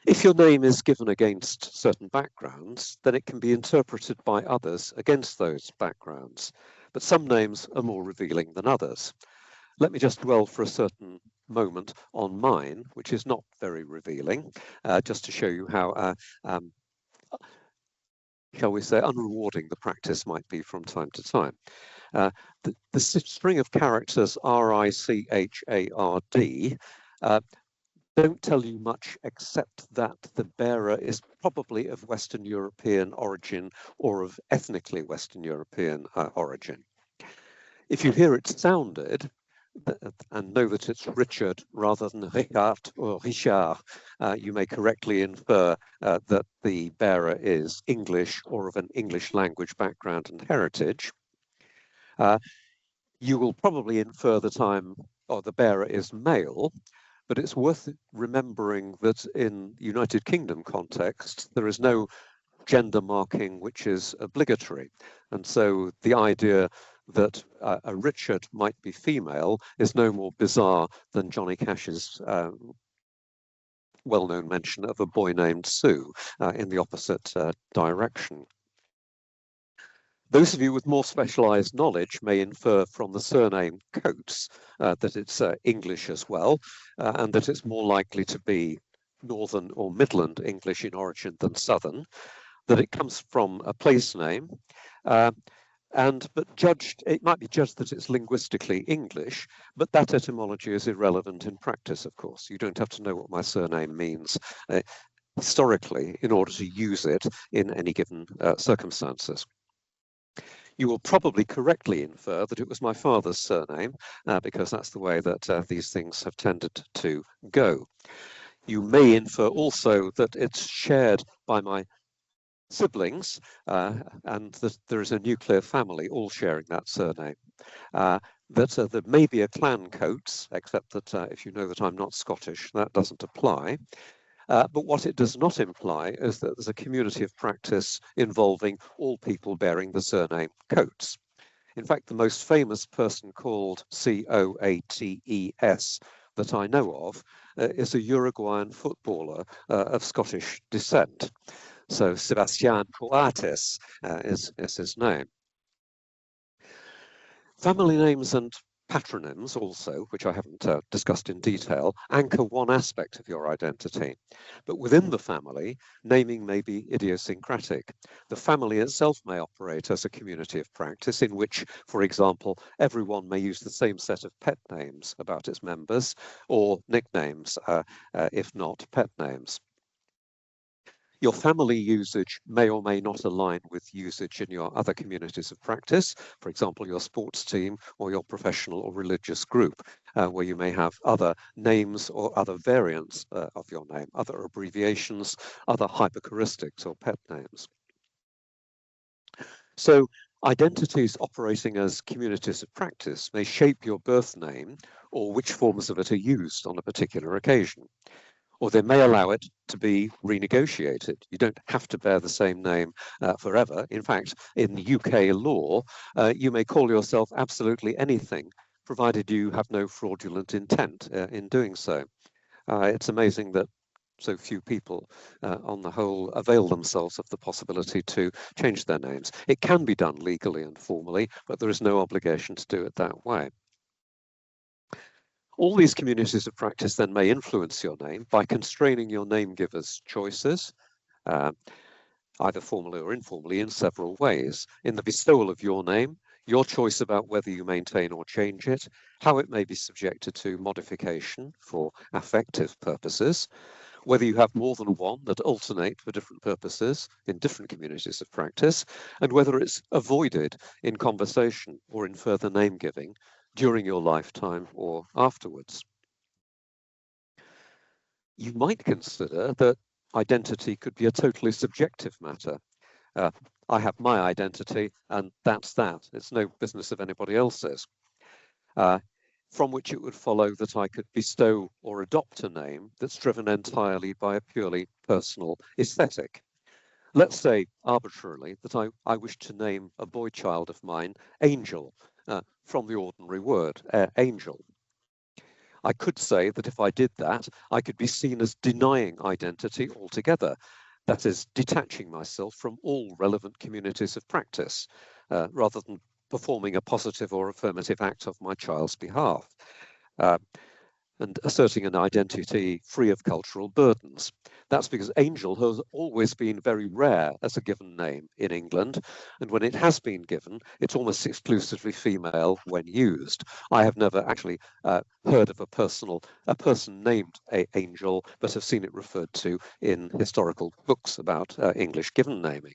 If your name is given against certain backgrounds, then it can be interpreted by others against those backgrounds, but some names are more revealing than others. Let me just dwell for a certain moment on mine, which is not very revealing, just to show you how, shall we say, unrewarding the practice might be from time to time. The string of characters RICHARD don't tell you much except that the bearer is probably of Western European origin or of ethnically Western European origin. If you hear it sounded, and know that it's Richard rather than Richard or Richard, you may correctly infer that the bearer is English or of an English language background and heritage. You will probably infer that the bearer is male, but it's worth remembering that in United Kingdom context, there is no gender marking which is obligatory. And so the idea that a Richard might be female is no more bizarre than Johnny Cash's well-known mention of a boy named Sue in the opposite direction. Those of you with more specialized knowledge may infer from the surname Coates that it's English as well, and that it's more likely to be Northern or Midland English in origin than Southern, that it comes from a place name, but it might be judged that it's linguistically English, but that etymology is irrelevant in practice, of course. You don't have to know what my surname means historically in order to use it in any given circumstances. You will probably correctly infer that it was my father's surname, because that's the way that these things have tended to go. You may infer also that it's shared by my siblings, and that there is a nuclear family all sharing that surname. That there may be a clan Coates, except that if you know that I'm not Scottish, that doesn't apply. But what it does not imply is that there's a community of practice involving all people bearing the surname Coates. In fact, the most famous person called Coates that I know of is a Uruguayan footballer of Scottish descent. So Sebastián Coates is his name. Family names and Patronyms also, which I haven't discussed in detail, anchor one aspect of your identity. But within the family, naming may be idiosyncratic. The family itself may operate as a community of practice in which, for example, everyone may use the same set of pet names about its members, or nicknames, if not pet names. Your family usage may or may not align with usage in your other communities of practice, for example, your sports team or your professional or religious group, where you may have other names or other variants of your name, other abbreviations, other hyperchoristics or pet names. So identities operating as communities of practice may shape your birth name or which forms of it are used on a particular occasion. Or they may allow it to be renegotiated. You don't have to bear the same name forever. In fact, in UK law, you may call yourself absolutely anything, provided you have no fraudulent intent in doing so. It's amazing that so few people, on the whole, avail themselves of the possibility to change their names. It can be done legally and formally, but there is no obligation to do it that way. All these communities of practice then may influence your name by constraining your name giver's choices, either formally or informally, in several ways. In the bestowal of your name, your choice about whether you maintain or change it, how it may be subjected to modification for affective purposes, whether you have more than one that alternate for different purposes in different communities of practice, and whether it's avoided in conversation or in further name giving during your lifetime or afterwards. You might consider that identity could be a totally subjective matter. I have my identity and that's that. It's no business of anybody else's. From which it would follow that I could bestow or adopt a name that's driven entirely by a purely personal aesthetic. Let's say arbitrarily that I wish to name a boy child of mine Angel, from the ordinary word, angel. I could say that if I did that, I could be seen as denying identity altogether. That is, detaching myself from all relevant communities of practice, rather than performing a positive or affirmative act of my child's behalf, and asserting an identity free of cultural burdens. That's because Angel has always been very rare as a given name in England, and when it has been given, it's almost exclusively female when used. I have never actually heard of a person named Angel, but have seen it referred to in historical books about English given naming.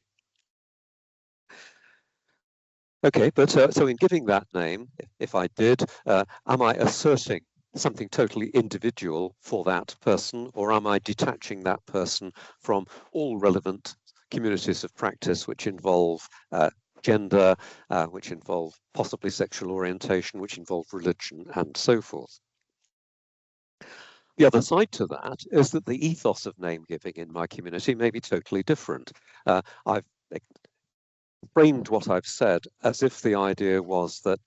Okay, but so in giving that name, if I did, am I asserting something totally individual for that person, or am I detaching that person from all relevant communities of practice which involve gender, which involve possibly sexual orientation, which involve religion, and so forth? The other side to that is that the ethos of name giving in my community may be totally different. I've framed what I've said as if the idea was that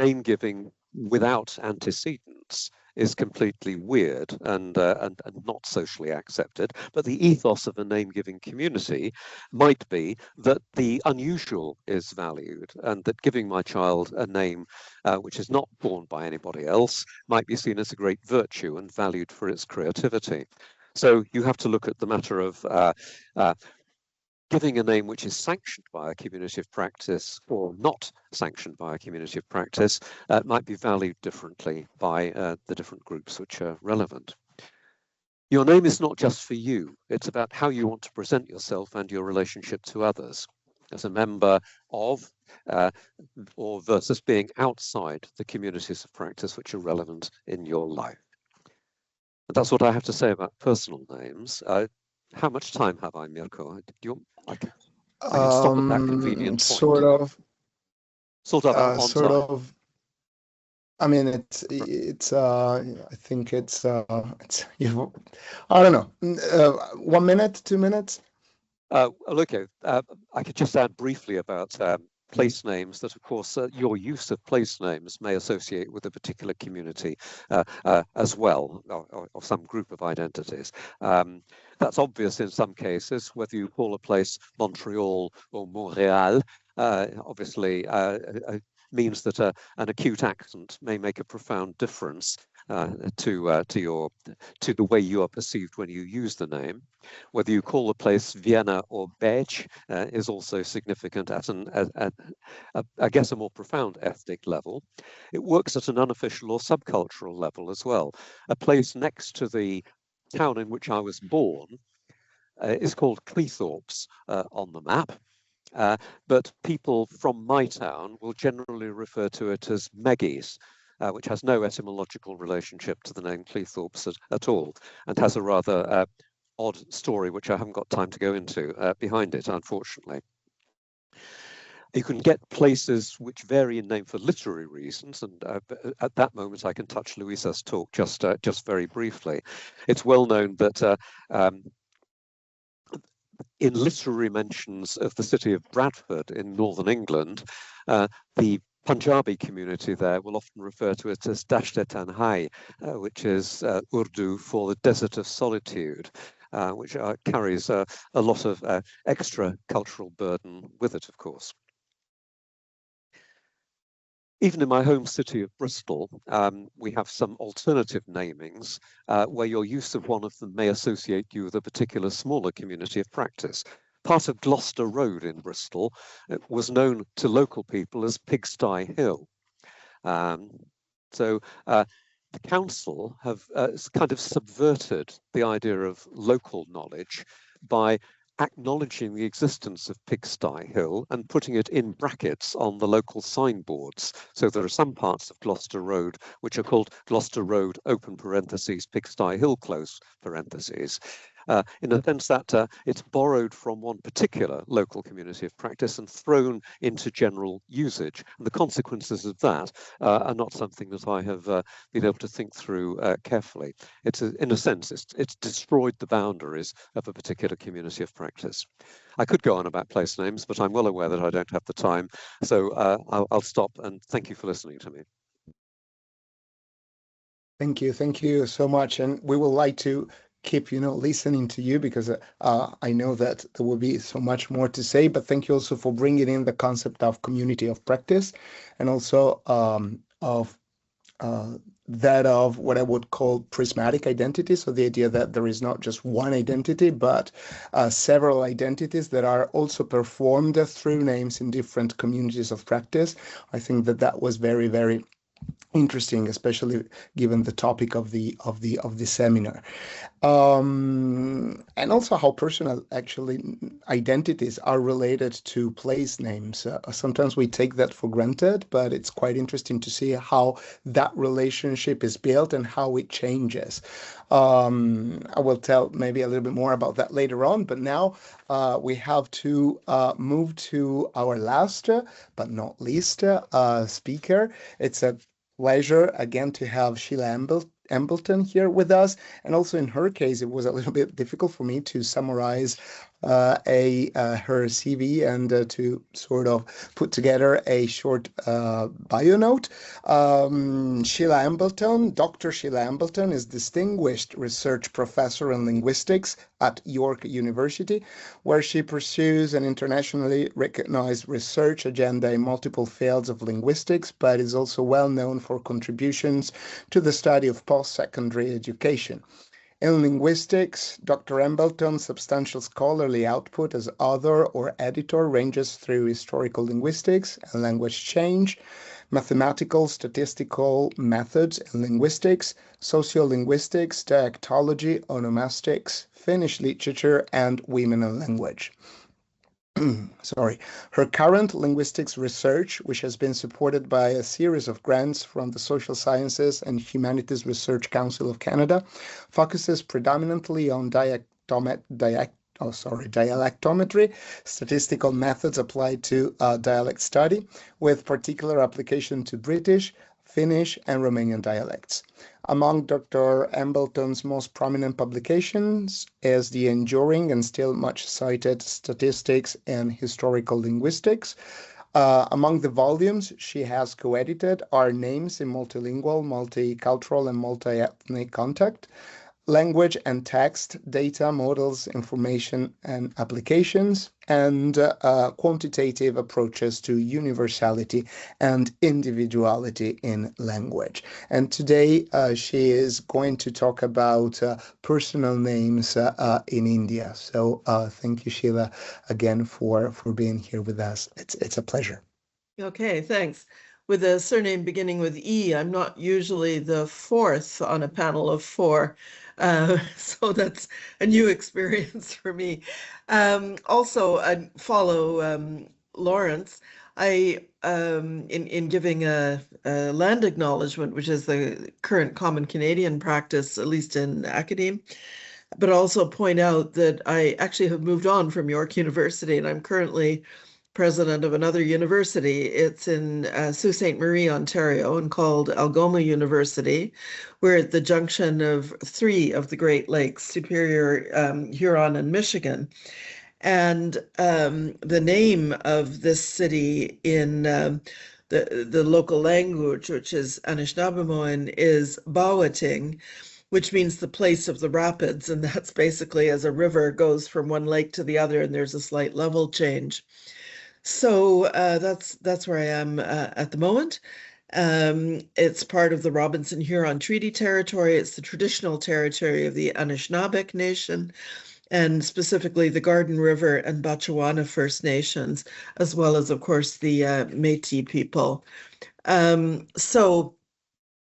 name giving without antecedents is completely weird and not socially accepted. But the ethos of a name-giving community might be that the unusual is valued, and that giving my child a name which is not borne by anybody else might be seen as a great virtue and valued for its creativity. So you have to look at the matter of giving a name which is sanctioned by a community of practice or not sanctioned by a community of practice might be valued differently by the different groups which are relevant. Your name is not just for you. It's about how you want to present yourself and your relationship to others as a member of or versus being outside the communities of practice which are relevant in your life. And that's what I have to say about personal names. How much time have I, Mirko? I can stop at that convenient point. Sort of. Sort of. I mean, it's. I think it's. You. I don't know. 1 minute, 2 minutes. Okay. I could just add briefly about place names that, of course, your use of place names may associate with a particular community as well, or some group of identities. That's obvious in some cases, whether you call a place Montreal or Montréal. Obviously, means that an acute accent may make a profound difference to the way you are perceived when you use the name. Whether you call the place Vienna or Bécs is also significant at I guess, a more profound ethnic level. It works at an unofficial or subcultural level as well. A place next to the town in which I was born is called Cleethorpes on the map. But people from my town will generally refer to it as Meggies, which has no etymological relationship to the name Cleethorpes at all, and has a rather odd story, which I haven't got time to go into behind it, unfortunately. You can get places which vary in name for literary reasons, and at that moment I can touch Louisa's talk just very briefly. It's well known that in literary mentions of the city of Bradford in northern England, the Punjabi community there will often refer to it as Dasht-e-Tanhai, which is Urdu for the desert of solitude, which carries a lot of extra cultural burden with it, of course. Even in my home city of Bristol, we have some alternative namings where your use of one of them may associate you with a particular smaller community of practice. Part of Gloucester Road in Bristol was known to local people as Pigsty Hill. So the council have kind of subverted the idea of local knowledge by acknowledging the existence of Pigsty Hill and putting it in brackets on the local signboards. So there are some parts of Gloucester Road which are called Gloucester Road, open parentheses, Pigsty Hill, close parentheses. In a sense that it's borrowed from one particular local community of practice and thrown into general usage. And the consequences of that are not something that I have been able to think through carefully. It's in a sense, it's destroyed the boundaries of a particular community of practice. I could go on about place names, but I'm well aware that I don't have the time. So I'll stop, and thank you for listening to me. Thank you so much. And we would like to keep listening to you, because I know that there will be so much more to say, but thank you also for bringing in the concept of community of practice, and also of that of what I would call prismatic identity. So the idea that there is not just one identity, but several identities that are also performed through names in different communities of practice. I think that was very, very interesting, especially given the topic of the seminar, and also how personal actually identities are related to place names. Sometimes we take that for granted, but it's quite interesting to see how that relationship is built and how it changes. I will tell maybe a little bit more about that later on, but now we have to move to our last but not least speaker. It's a pleasure again to have Sheila Embleton here with us, and also in her case it was a little bit difficult for me to summarize her CV and to sort of put together a short bio note. Sheila Embleton, Dr. Sheila Embleton, is Distinguished Research Professor in Linguistics at York University, where she pursues an internationally recognized research agenda in multiple fields of linguistics, but is also well known for contributions to the study of post-secondary education. In linguistics, Dr. Embleton's substantial scholarly output as author or editor ranges through historical linguistics and language change, mathematical statistical methods in linguistics, sociolinguistics, dialectology, onomastics, Finnish literature, and women in language. Sorry. Her current linguistics research, which has been supported by a series of grants from the Social Sciences and Humanities Research Council of Canada, focuses predominantly on dialectometry, statistical methods applied to dialect study, with particular application to British, Finnish, and Romanian dialects. Among Dr. Embleton's most prominent publications is the enduring and still much cited Statistics and Historical Linguistics. Among the volumes she has co-edited are Names in Multilingual, Multicultural, and Multi-Ethnic Contact, language and text, data, models, information, and applications, and quantitative approaches to universality and individuality in language. And today she is going to talk about personal names in India. So thank you, Sheila, again for being here with us. It's a pleasure. Okay, thanks. With a surname beginning with E, I'm not usually the fourth on a panel of four. So that's a new experience for me. Also, I follow Lawrence. In giving a land acknowledgement, which is the current common Canadian practice, at least in academe, but also point out that I actually have moved on from York University, and I'm currently president of another university. It's in Sault Ste. Marie, Ontario, and called Algoma University. We're at the junction of three of the Great Lakes, Superior, Huron, and Michigan. And the name of this city in the local language, which is Anishinaabemowin, is Bawating, which means the place of the rapids. And that's basically as a river goes from one lake to the other, and there's a slight level change. So that's where I am at the moment. It's part of the Robinson-Huron Treaty Territory. It's the traditional territory of the Anishinaabeg Nation, and specifically the Garden River and Batchewana First Nations, as well as, of course, the Métis people. So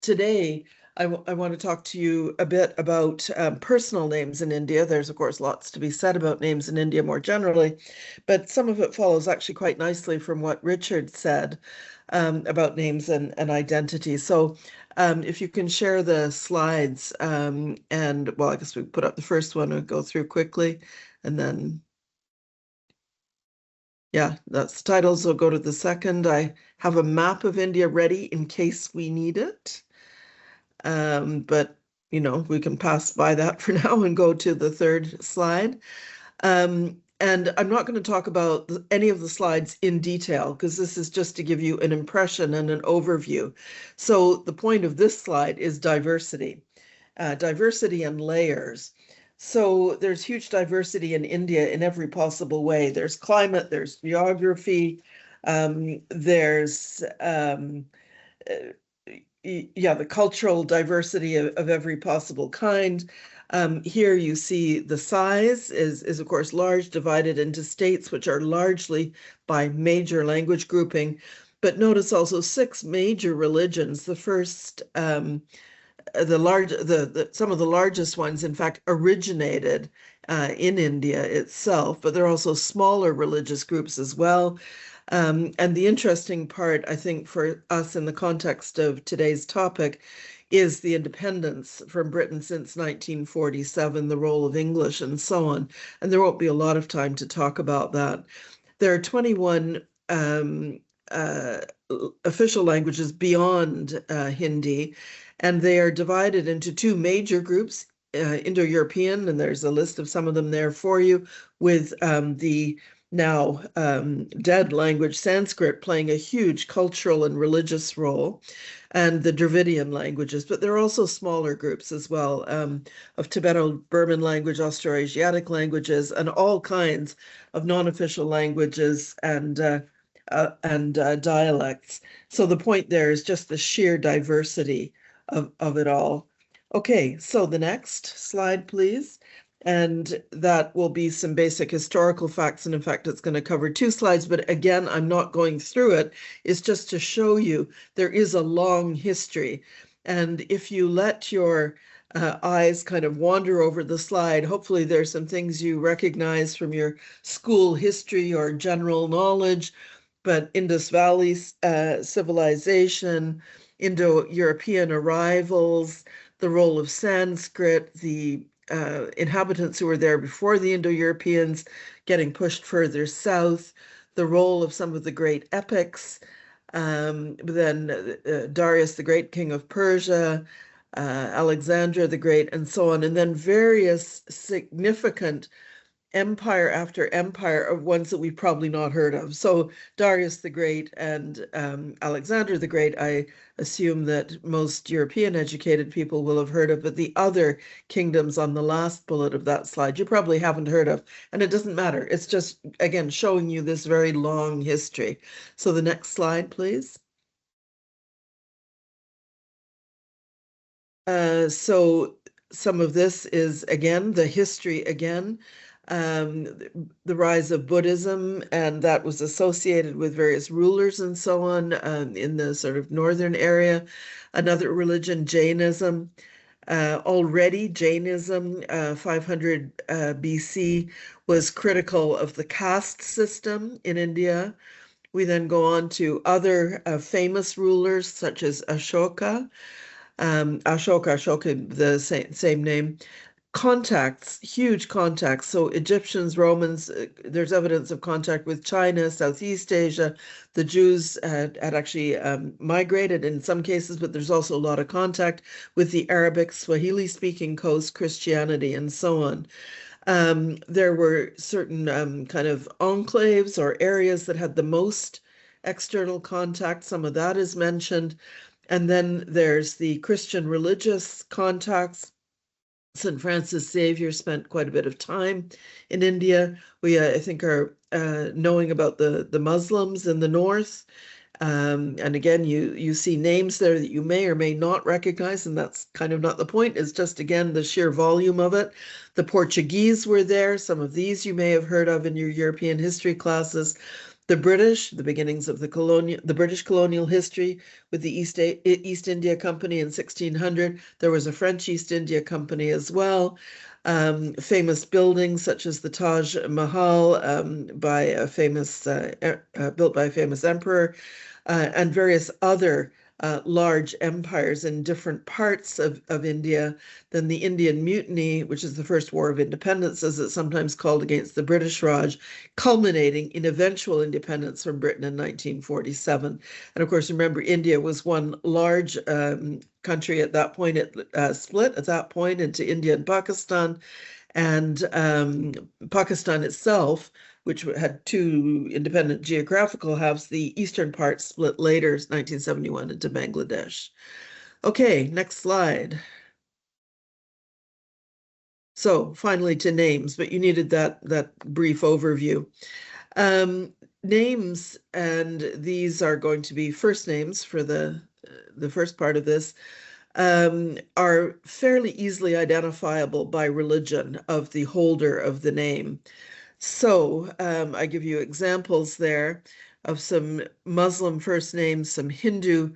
today, I want to talk to you a bit about personal names in India. There's, of course, lots to be said about names in India more generally, but some of it follows actually quite nicely from what Richard said about names and identity. So if you can share the slides, and, well, I guess we put up the first one and go through quickly, and then, yeah, that's titles. We'll go to the second. I have a map of India ready in case we need it. But, you know, we can pass by that for now and go to the third slide. And I'm not going to talk about any of the slides in detail, because this is just to give you an impression and an overview. So the point of this slide is diversity, diversity and layers. So there's huge diversity in India in every possible way. There's climate, there's geography, there's the cultural diversity of every possible kind. Here you see the size is of course large, divided into states, which are largely by major language grouping. But notice also 6 major religions. The first, some of the largest ones, in fact, originated in India itself, but there are also smaller religious groups as well. And the interesting part, I think, for us in the context of today's topic is the independence from Britain since 1947, the role of English, and so on. And there won't be a lot of time to talk about that. There are 21 official languages beyond Hindi, and they are divided into 2 major groups, Indo-European, and there's a list of some of them there for you, with the now dead language Sanskrit playing a huge cultural and religious role, and the Dravidian languages. But there are also smaller groups as well, of Tibeto-Burman language, Austroasiatic languages, and all kinds of non-official languages and dialects. So the point there is just the sheer diversity of it all. Okay, so the next slide, please. And that will be some basic historical facts. And in fact, it's going to cover 2 slides, but again, I'm not going through it. It's just to show you there is a long history. And if you let your eyes kind of wander over the slide, hopefully there's some things you recognize from your school history or general knowledge. But Indus Valley civilization, Indo-European arrivals, the role of Sanskrit, the inhabitants who were there before the Indo-Europeans getting pushed further south, the role of some of the great epics, then Darius the Great, King of Persia, Alexandra the Great, and so on, and then various significant empire after empire of ones that we've probably not heard of. So Darius the Great and Alexander the Great, I assume that most European educated people will have heard of, but the other kingdoms on the last bullet of that slide, you probably haven't heard of, and it doesn't matter. It's just, again, showing you this very long history. So the next slide, please. So some of this is, again, the history again. The rise of Buddhism, and that was associated with various rulers and so on in the sort of northern area. Another religion, Jainism. Already Jainism, 500 BC, was critical of the caste system in India. We then go on to other famous rulers such as Ashoka. Ashoka, the same name. Contacts, huge contacts. So Egyptians, Romans, there's evidence of contact with China, Southeast Asia. The Jews had actually migrated in some cases, but there's also a lot of contact with the Arabic, Swahili-speaking coast, Christianity, and so on. There were certain kind of enclaves or areas that had the most external contact. Some of that is mentioned. And then there's the Christian religious contacts. St. Francis Xavier spent quite a bit of time in India. We, I think, are knowing about the Muslims in the north. And again, you see names there that you may or may not recognize, and that's kind of not the point. It's just, again, the sheer volume of it. The Portuguese were there. Some of these you may have heard of in your European history classes. The British, the beginnings of the British colonial history with the East India Company in 1600. There was a French East India Company as well. Famous buildings such as the Taj Mahal by a famous built by a famous emperor, and various other large empires in different parts of India. Then the Indian Mutiny, which is the first war of independence, as it's sometimes called, against the British Raj, culminating in eventual independence from Britain in 1947. And of course, remember, India was one large country at that point. It split at that point into India and Pakistan. And Pakistan itself, which had two independent geographical halves, the eastern part split later, 1971, into Bangladesh. Okay, next slide. So finally to names, but you needed that brief overview. Names, and these are going to be first names for the first part of this, are fairly easily identifiable by religion of the holder of the name. So I give you examples there of some Muslim first names, some Hindu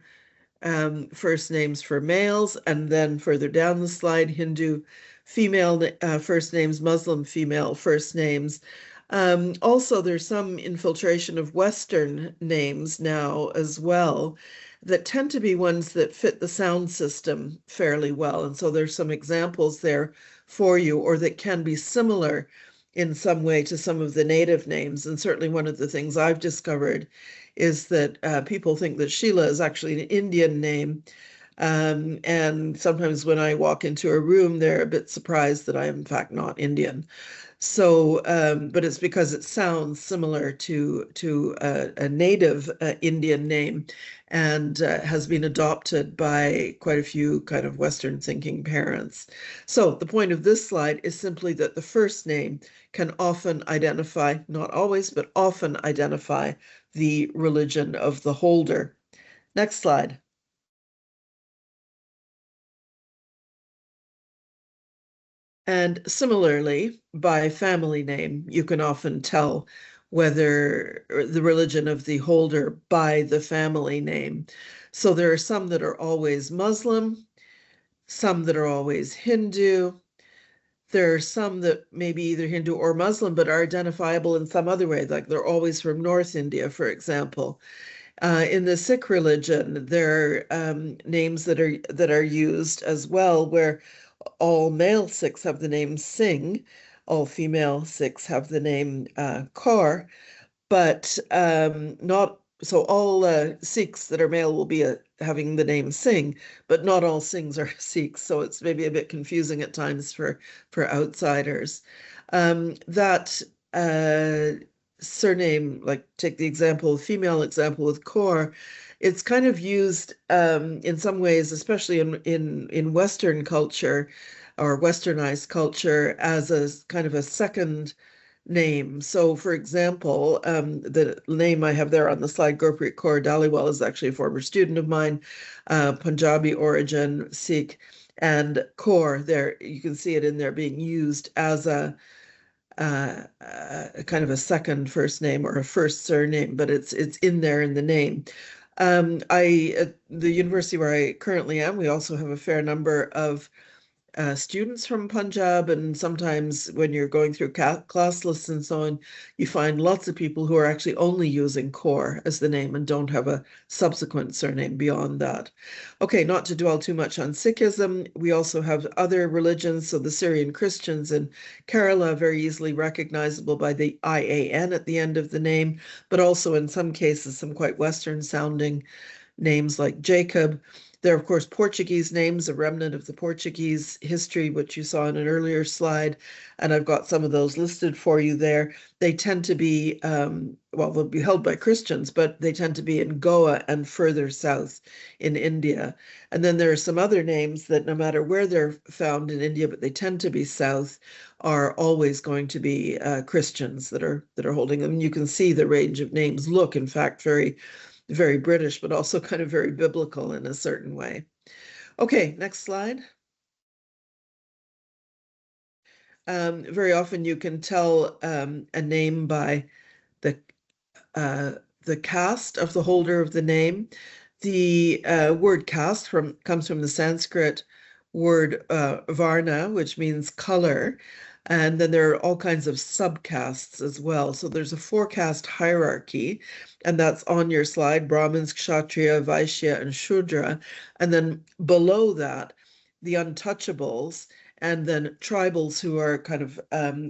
first names for males, and then further down the slide, Hindu female first names, Muslim female first names. Also, there's some infiltration of Western names now as well that tend to be ones that fit the sound system fairly well. And so there's some examples there for you, or that can be similar in some way to some of the native names. And certainly one of the things I've discovered is that people think that Sheila is actually an Indian name. And sometimes when I walk into a room, they're a bit surprised that I am in fact not Indian. So, but it's because it sounds similar to a native Indian name, and has been adopted by quite a few kind of Western thinking parents. So the point of this slide is simply that the first name can often identify, not always, but often identify the religion of the holder. Next slide. And similarly, by family name, you can often tell whether the religion of the holder by the family name. So there are some that are always Muslim, some that are always Hindu. There are some that may be either Hindu or Muslim, but are identifiable in some other way, like they're always from North India, for example. In the Sikh religion, there are names that are used as well, where all male Sikhs have the name Singh, all female Sikhs have the name Kaur, but not so all Sikhs that are male will be having the name Singh, but not all Singhs are Sikhs, so it's maybe a bit confusing at times for outsiders. That surname, like take the example, female example with Kaur, it's kind of used in some ways, especially in Western culture or Westernized culture, as a kind of a second name. So, for example, the name I have there on the slide, Gurpreet Kaur Dhaliwal, is actually a former student of mine, Punjabi origin, Sikh, and Kaur, there you can see it in there being used as a kind of a second first name or a first surname, but it's in there in the name. At the university where I currently am, we also have a fair number of students from Punjab, and sometimes when you're going through class lists and so on, you find lots of people who are actually only using Kaur as the name and don't have a subsequent surname beyond that. Okay, not to dwell too much on Sikhism, we also have other religions, so the Syrian Christians in Kerala, very easily recognizable by the IAN at the end of the name, but also in some cases some quite Western sounding names like Jacob. There are, of course, Portuguese names, a remnant of the Portuguese history, which you saw in an earlier slide, and I've got some of those listed for you there. They tend to be, well, they'll be held by Christians, but they tend to be in Goa and further south in India. And then there are some other names that no matter where they're found in India, but they tend to be south, are always going to be Christians that are holding them. And you can see the range of names look, in fact, very British, but also kind of very biblical in a certain way. Okay, next slide. Very often you can tell a name by the caste of the holder of the name. The word caste comes from the Sanskrit word varna, which means color. And then there are all kinds of subcastes as well. So there's a 4-caste hierarchy, and that's on your slide: Brahmins, Kshatriya, Vaishya, and Shudra. And then below that, the untouchables, and then tribals who are kind of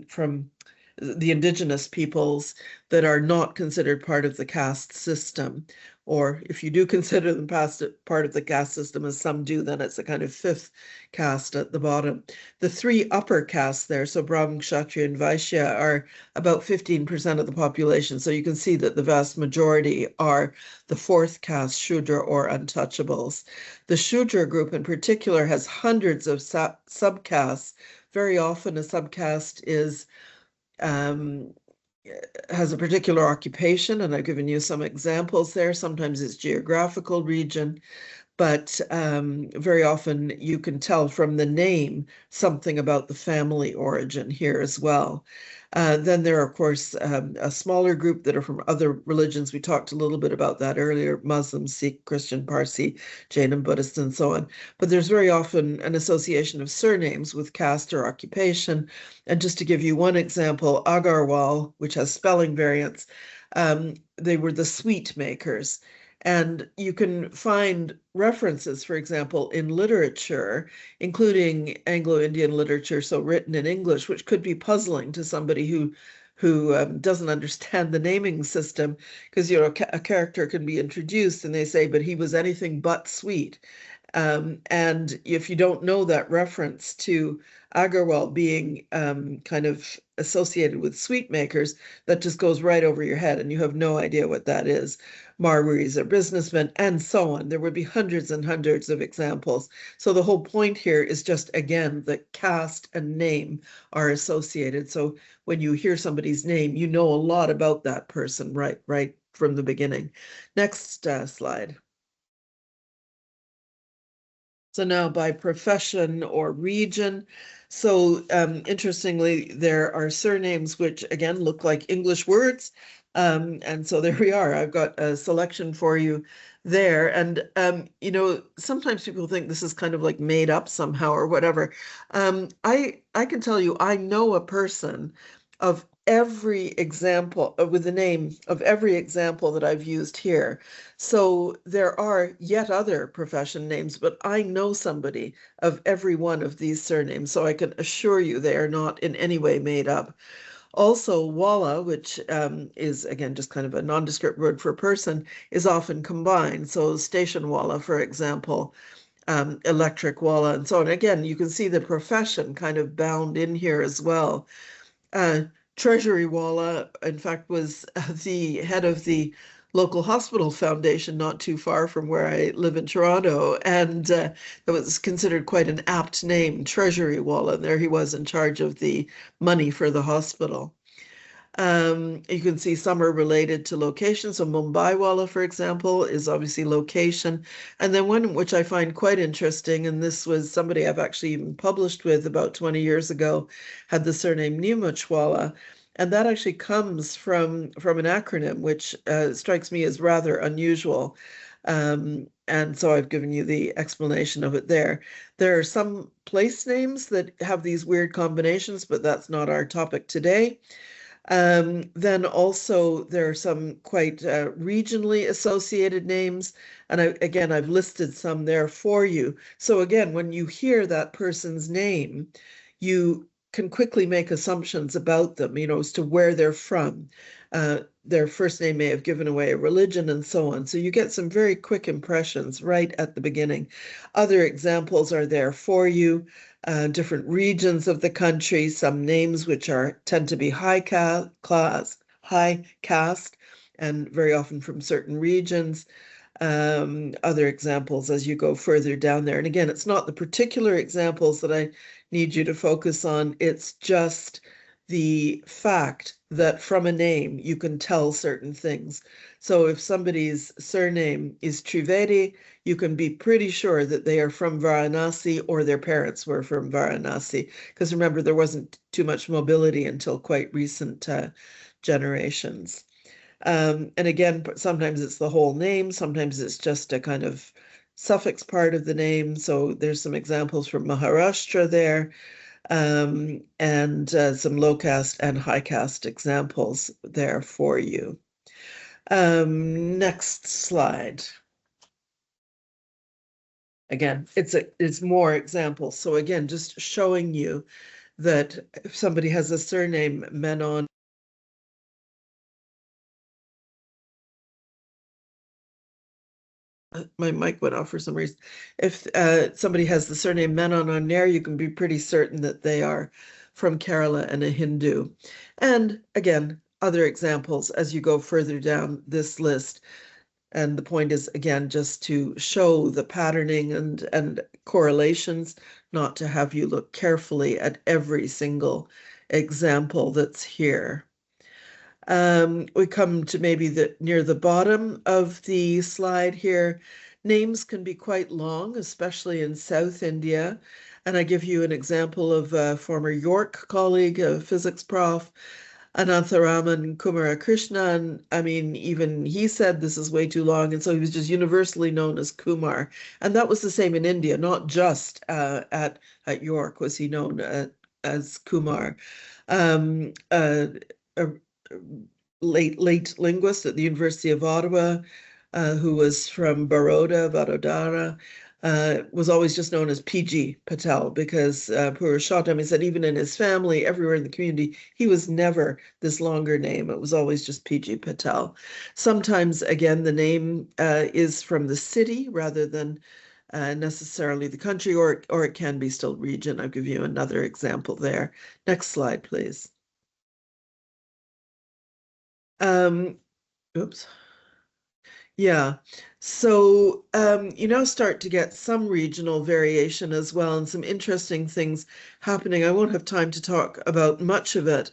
from the indigenous peoples that are not considered part of the caste system. Or if you do consider them part of the caste system, as some do, then it's a kind of 5th caste at the bottom. The 3 upper castes there, so Brahmin, Kshatriya, and Vaishya, are about 15% of the population. So you can see that the vast majority are the 4th caste, Shudra or untouchables. The Shudra group in particular has hundreds of subcastes. Very often a subcaste is has a particular occupation, and I've given you some examples there. Sometimes it's geographical region, but very often you can tell from the name something about the family origin here as well. Then there are, of course, a smaller group that are from other religions. We talked a little bit about that earlier: Muslim, Sikh, Christian, Parsi, Jain, and Buddhist, and so on. But there's very often an association of surnames with caste or occupation. And just to give you one example, Agarwal, which has spelling variants, they were the sweet makers. And you can find references, for example, in literature, including Anglo-Indian literature, so written in English, which could be puzzling to somebody who doesn't understand the naming system, because a character can be introduced and they say, but he was anything but sweet. And if you don't know that reference to Agarwal being kind of associated with sweet makers, that just goes right over your head and you have no idea what that is. Marwaris are businessmen, and so on. There would be hundreds and hundreds of examples. So the whole point here is just, again, that caste and name are associated. So when you hear somebody's name, you know a lot about that person right from the beginning. Next slide. So now by profession or region. So interestingly, there are surnames which, again, look like English words. And so there we are. I've got a selection for you there. And, sometimes people think this is kind of like made up somehow or whatever. I can tell you, I know a person of every example, with the name of every example that I've used here. So there are yet other profession names, but I know somebody of every one of these surnames. So I can assure you they are not in any way made up. Also, wala, which is, again, just kind of a nondescript word for person, is often combined. So station wala, for example, electric wala, and so on. Again, you can see the profession kind of bound in here as well. Treasury wala, in fact, was the head of the local hospital foundation not too far from where I live in Toronto, and it was considered quite an apt name, Treasury wala. There he was in charge of the money for the hospital. You can see some are related to location. So Mumbai wala, for example, is obviously location. And then one which I find quite interesting, and this was somebody I've actually even published with about 20 years ago, had the surname Nimuchwala. And that actually comes from an acronym, which strikes me as rather unusual. And so I've given you the explanation of it there. There are some place names that have these weird combinations, but that's not our topic today. Then also there are some quite regionally associated names. And again, I've listed some there for you. So again, when you hear that person's name, you can quickly make assumptions about them, as to where they're from. Their first name may have given away a religion and so on. So you get some very quick impressions right at the beginning. Other examples are there for you. Different regions of the country, some names which tend to be high caste, and very often from certain regions. Other examples as you go further down there. And again, it's not the particular examples that I need you to focus on. It's just the fact that from a name, you can tell certain things. So if somebody's surname is Trivedi, you can be pretty sure that they are from Varanasi or their parents were from Varanasi. Because remember, there wasn't too much mobility until quite recent generations. And again, sometimes it's the whole name, sometimes it's just a kind of suffix part of the name. So there's some examples from Maharashtra there, and some low caste and high caste examples there for you. Next slide. Again, it's more examples. So again, just showing you that if somebody has a surname Menon, my mic went off for some reason. If somebody has the surname Menon on there, you can be pretty certain that they are from Kerala and a Hindu. And again, other examples as you go further down this list. And the point is, again, just to show the patterning and correlations, not to have you look carefully at every single example that's here. We come to maybe near the bottom of the slide here. Names can be quite long, especially in South India. And I give you an example of a former York colleague, a physics prof, Anantharaman Kumarakrishnan. I mean, even he said this is way too long, and so he was just universally known as Kumar. And that was the same in India, not just at York was he known as Kumar. A late linguist at the University of Ottawa, who was from Vadodara, was always just known as PG Patel, because Purushottam, he said even in his family, everywhere in the community, he was never this longer name. It was always just PG Patel. Sometimes, again, the name is from the city rather than necessarily the country, or it can be still region. I'll give you another example there. Next slide, please. Oops. Yeah, so you now start to get some regional variation as well, and some interesting things happening. I won't have time to talk about much of it,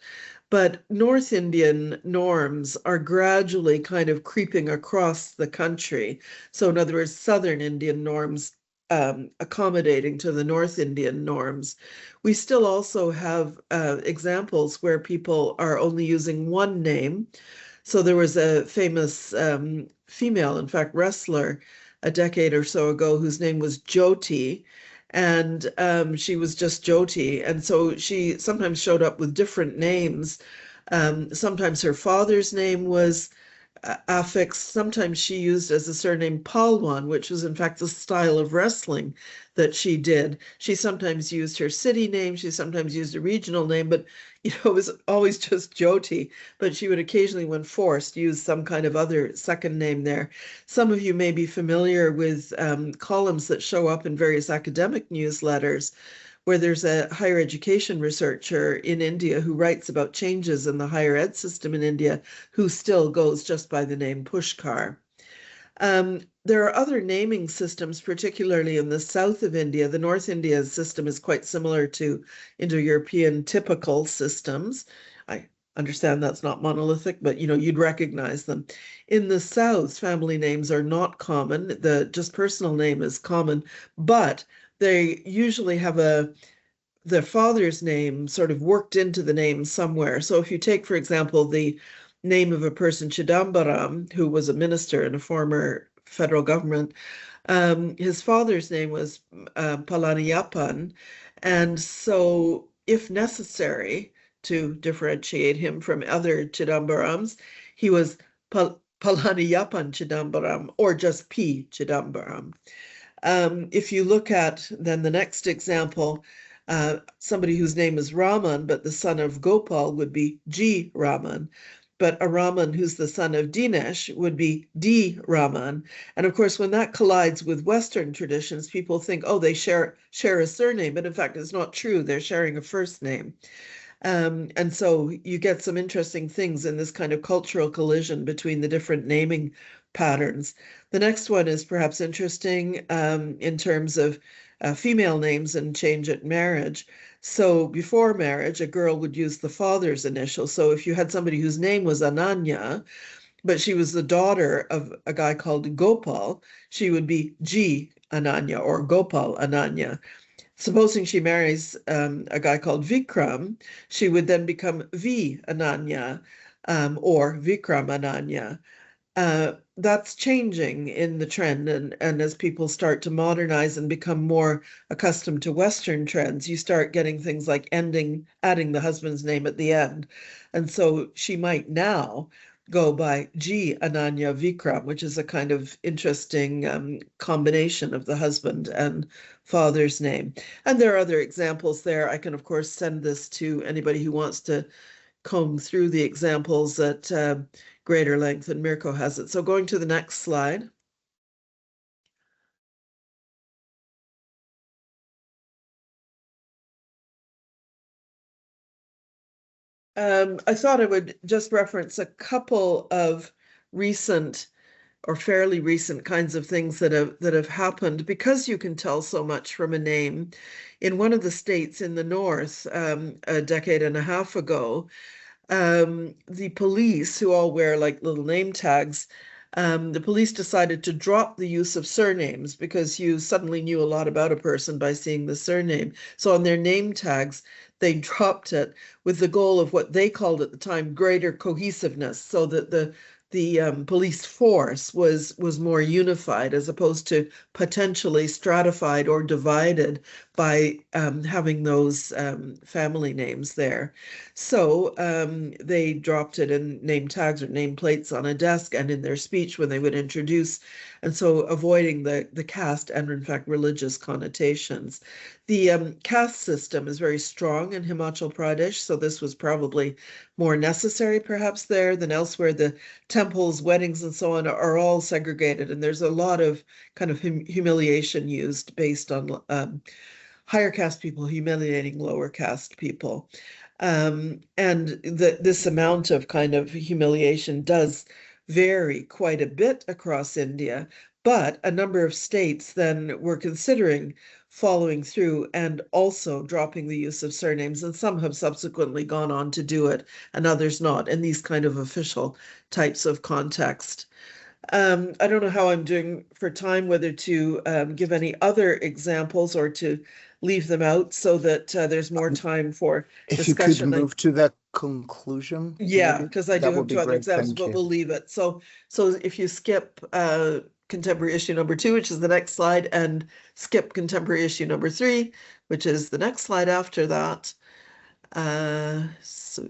but North Indian norms are gradually kind of creeping across the country. So in other words, Southern Indian norms accommodating to the North Indian norms. We still also have examples where people are only using one name. So there was a famous female, in fact, wrestler a decade or so ago whose name was Jyoti, and she was just Jyoti. And so she sometimes showed up with different names. Sometimes her father's name was affix. Sometimes she used as a surname Palwan, which was in fact the style of wrestling that she did. She sometimes used her city name. She sometimes used a regional name, but it was always just Jyoti. But she would occasionally, when forced, use some kind of other second name there. Some of you may be familiar with columns that show up in various academic newsletters, where there's a higher education researcher in India who writes about changes in the higher ed system in India, who still goes just by the name Pushkar. There are other naming systems, particularly in the south of India. The North India system is quite similar to Indo-European typical systems. I understand that's not monolithic, but you'd recognize them. In the south, family names are not common. The just personal name is common, but they usually have the father's name sort of worked into the name somewhere. So if you take, for example, the name of a person, Chidambaram, who was a minister in a former federal government, his father's name was Palaniappan. And so if necessary to differentiate him from other Chidambarams, he was Palaniappan Chidambaram, or just P. Chidambaram. If you look at then the next example, somebody whose name is Raman, but the son of Gopal would be G. Raman. But a Raman who's the son of Dinesh would be D. Raman. And of course, when that collides with Western traditions, people think, oh, they share a surname, but in fact, it's not true. They're sharing a first name. And so you get some interesting things in this kind of cultural collision between the different naming patterns. The next one is perhaps interesting in terms of female names and change at marriage. So before marriage, a girl would use the father's initial. So if you had somebody whose name was Ananya, but she was the daughter of a guy called Gopal, she would be G. Ananya or Gopal Ananya. Supposing she marries a guy called Vikram, she would then become V. Ananya or Vikram Ananya. That's changing in the trend, and as people start to modernize and become more accustomed to Western trends, you start getting things like adding the husband's name at the end. And so she might now go by G. Ananya Vikram, which is a kind of interesting combination of the husband and father's name. And there are other examples there. I can, of course, send this to anybody who wants to comb through the examples at greater length, and Mirko has it. So going to the next slide. I thought I would just reference a couple of recent or fairly recent kinds of things that have happened, because you can tell so much from a name. In one of the states in the north, a decade and a half ago, the police, who all wear like little name tags, the police decided to drop the use of surnames because you suddenly knew a lot about a person by seeing the surname. So on their name tags, they dropped it with the goal of what they called at the time greater cohesiveness, so that the police force was more unified, as opposed to potentially stratified or divided by having those family names there. So they dropped it in name tags or name plates on a desk and in their speech when they would introduce, and so avoiding the caste and in fact religious connotations. The caste system is very strong in Himachal Pradesh, so this was probably more necessary perhaps there than elsewhere. The temples, weddings, and so on are all segregated, and there's a lot of kind of humiliation used based on higher caste people humiliating lower caste people. And this amount of kind of humiliation does vary quite a bit across India, but a number of states then were considering following through and also dropping the use of surnames, and some have subsequently gone on to do it and others not in these kind of official types of context. I don't know how I'm doing for time, whether to give any other examples or to leave them out so that there's more time for If discussion. you could move to the conclusion. Yeah, because I do have two other examples, but you. we'll leave it. So if you skip contemporary issue number 2, which is the next slide, and skip contemporary issue number 3, which is the next slide after that. So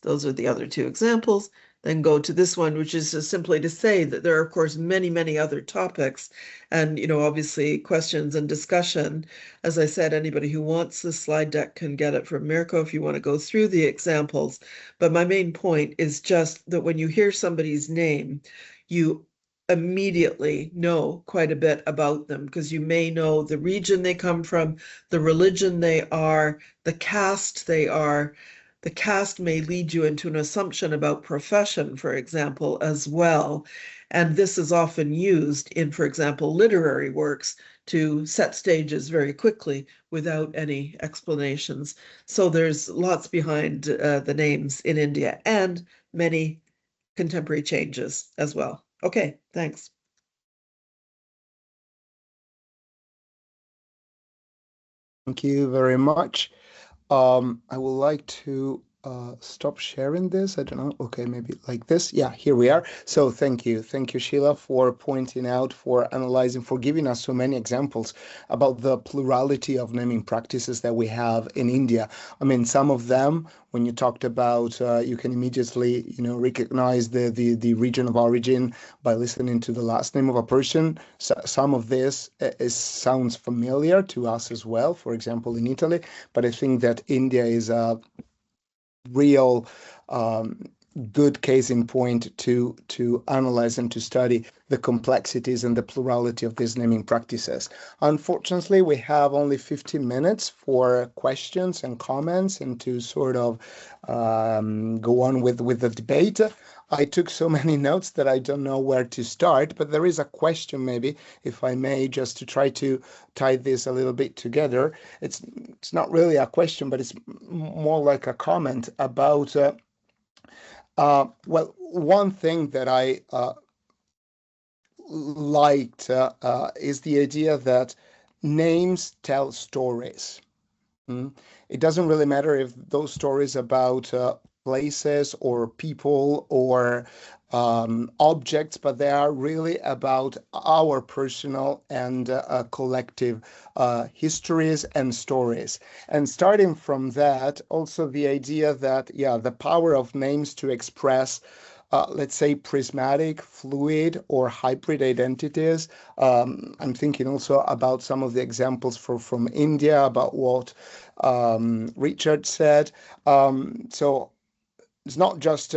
those are the other two examples. then go to this one, which is just simply to say that there are, of course, many, many other topics and, obviously questions and discussion. As I said, anybody who wants the slide deck can get it from Mirko if you want to go through the examples. But my main point is just that when you hear somebody's name, you immediately know quite a bit about them, because you may know the region they come from, the religion they are, the caste they are. The caste may lead you into an assumption about profession, for example, as well. And this is often used in, for example, literary works to set stages very quickly without any explanations. So there's lots behind the names in India and many contemporary changes as well. Okay, thanks. Thank you very much. I would like to stop sharing this. I don't know. Okay, maybe like this. Yeah, here we are. So thank you. Thank you, Sheila, for pointing out, for analyzing, for giving us so many examples about the plurality of naming practices that we have in India. I mean, some of them, when you talked about, you can immediately, recognize the region of origin by listening to the last name of a person. So some of this sounds familiar to us as well, for example, in Italy. But I think that India is a real good case in point to analyze and to study the complexities and the plurality of these naming practices. Unfortunately, we have only 15 minutes for questions and comments and to sort of go on with the debate. I took so many notes that I don't know where to start, but there is a question, maybe, if I may, just to try to tie this a little bit together. It's not really a question, but it's more like a comment about, well, one thing that I liked is the idea that names tell stories. It doesn't really matter if those stories about places or people or objects, but they are really about our personal and collective histories and stories. And starting from that, also the idea that, yeah, the power of names to express let's say prismatic, fluid, or hybrid identities. I'm thinking also about some of the examples from India, about what Richard said. So it's not just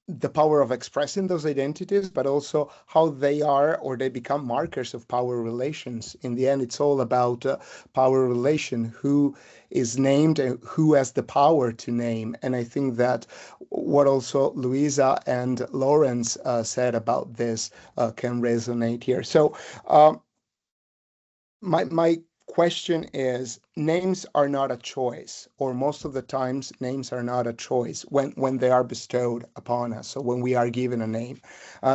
the power of expressing those identities, but also how they are or they become markers of power relations. In the end, it's all about power relation, who is named and who has the power to name. And I think that what also Louisa and Lawrence said about this can resonate here. So my question is, names are not a choice, or most of the times names are not a choice when they are bestowed upon us. So when we are given a name,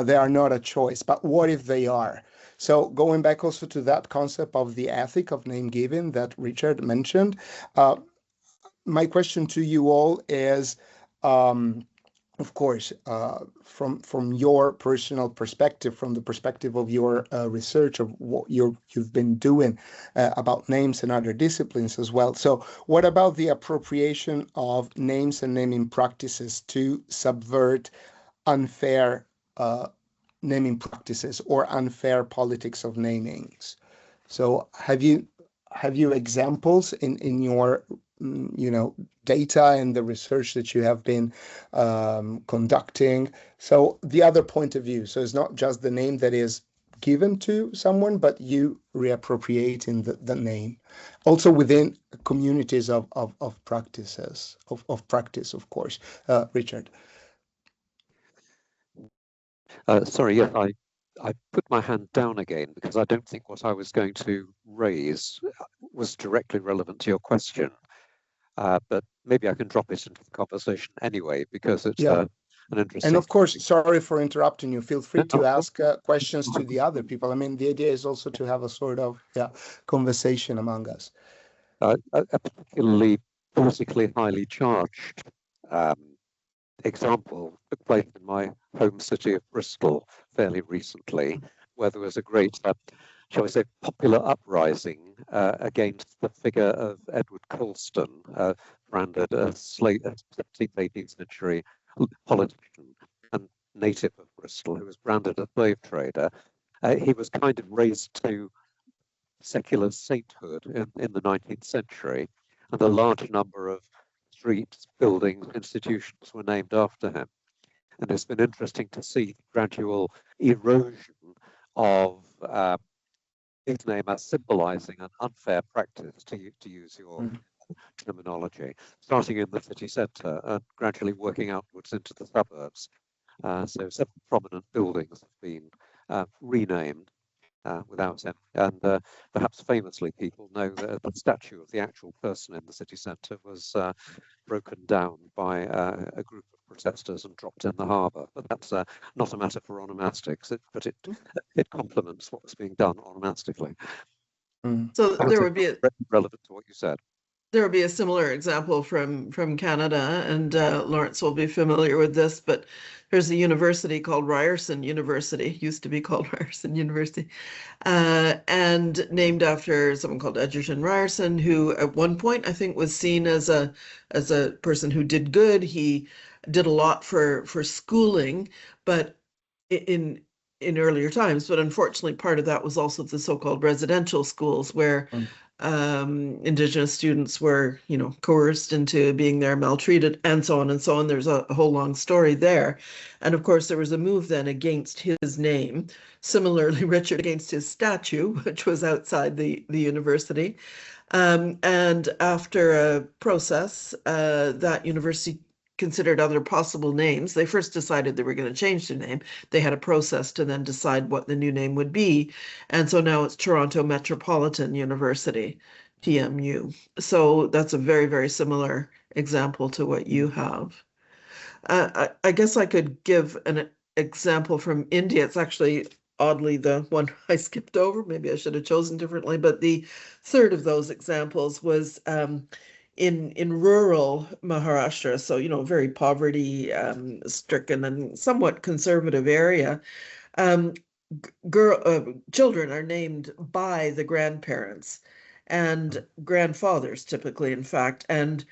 they are not a choice. But what if they are? So going back also to that concept of the ethic of name giving that Richard mentioned, my question to you all is, of course, from your personal perspective, from the perspective of your research of what you've been doing about names and other disciplines as well. So what about the appropriation of names and naming practices to subvert unfair naming practices or unfair politics of namings? So have you examples in your data and the research that you have been conducting? So the other point of view, so it's not just the name that is given to someone, but you reappropriating the name, also within communities of practices of practice, of course. Richard. Sorry, yes, I put my hand down again because I don't think what I was going to raise was directly relevant to your question. But maybe I can drop it into the conversation anyway, because it's an interesting. And of course, sorry for interrupting you. Feel free to ask questions to the other people. I mean, the idea is also to have a sort of conversation among us. A particularly politically highly charged example took place in my home city of Bristol fairly recently, where there was a great, shall we say, popular uprising against the figure of Edward Colston, branded a 17th, 18th century politician and native of Bristol who was branded a slave trader. He was kind of raised to secular sainthood in the 19th century, and a large number of streets, buildings, institutions were named after him. And it's been interesting to see the gradual erosion of his name as symbolizing an unfair practice, to use your terminology, starting in the city centre and gradually working outwards into the suburbs. So several prominent buildings have been renamed without him. And perhaps famously, people know that the statue of the actual person in the city centre was broken down by a group of protesters and dropped in the harbour. But that's not a matter for onomastics, but it complements what was being done onomastically. So there would be relevant to what you said. There would be a similar example from Canada, and Lawrence will be familiar with this, but there's a university called Ryerson University, used to be called Ryerson University, and named after someone called Egerton Ryerson, who at one point I think was seen as a person who did good. He did a lot for schooling, but in earlier times, but unfortunately part of that was also the so-called residential schools where Indigenous students were, coerced into being there, maltreated, and so on and so on. There's a whole long story there. And of course, there was a move then against his name. Similarly, Richard against his statue, which was outside the university. And after a process, that university considered other possible names. They first decided they were going to change their name. They had a process to then decide what the new name would be. And so now it's Toronto Metropolitan University, TMU. So that's a very, very similar example to what you have. I guess I could give an example from India. It's actually oddly the one I skipped over. Maybe I should have chosen differently. But the third of those examples was in rural Maharashtra, so very poverty stricken and somewhat conservative area. Children are named by the grandparents and grandfathers, typically, in fact. And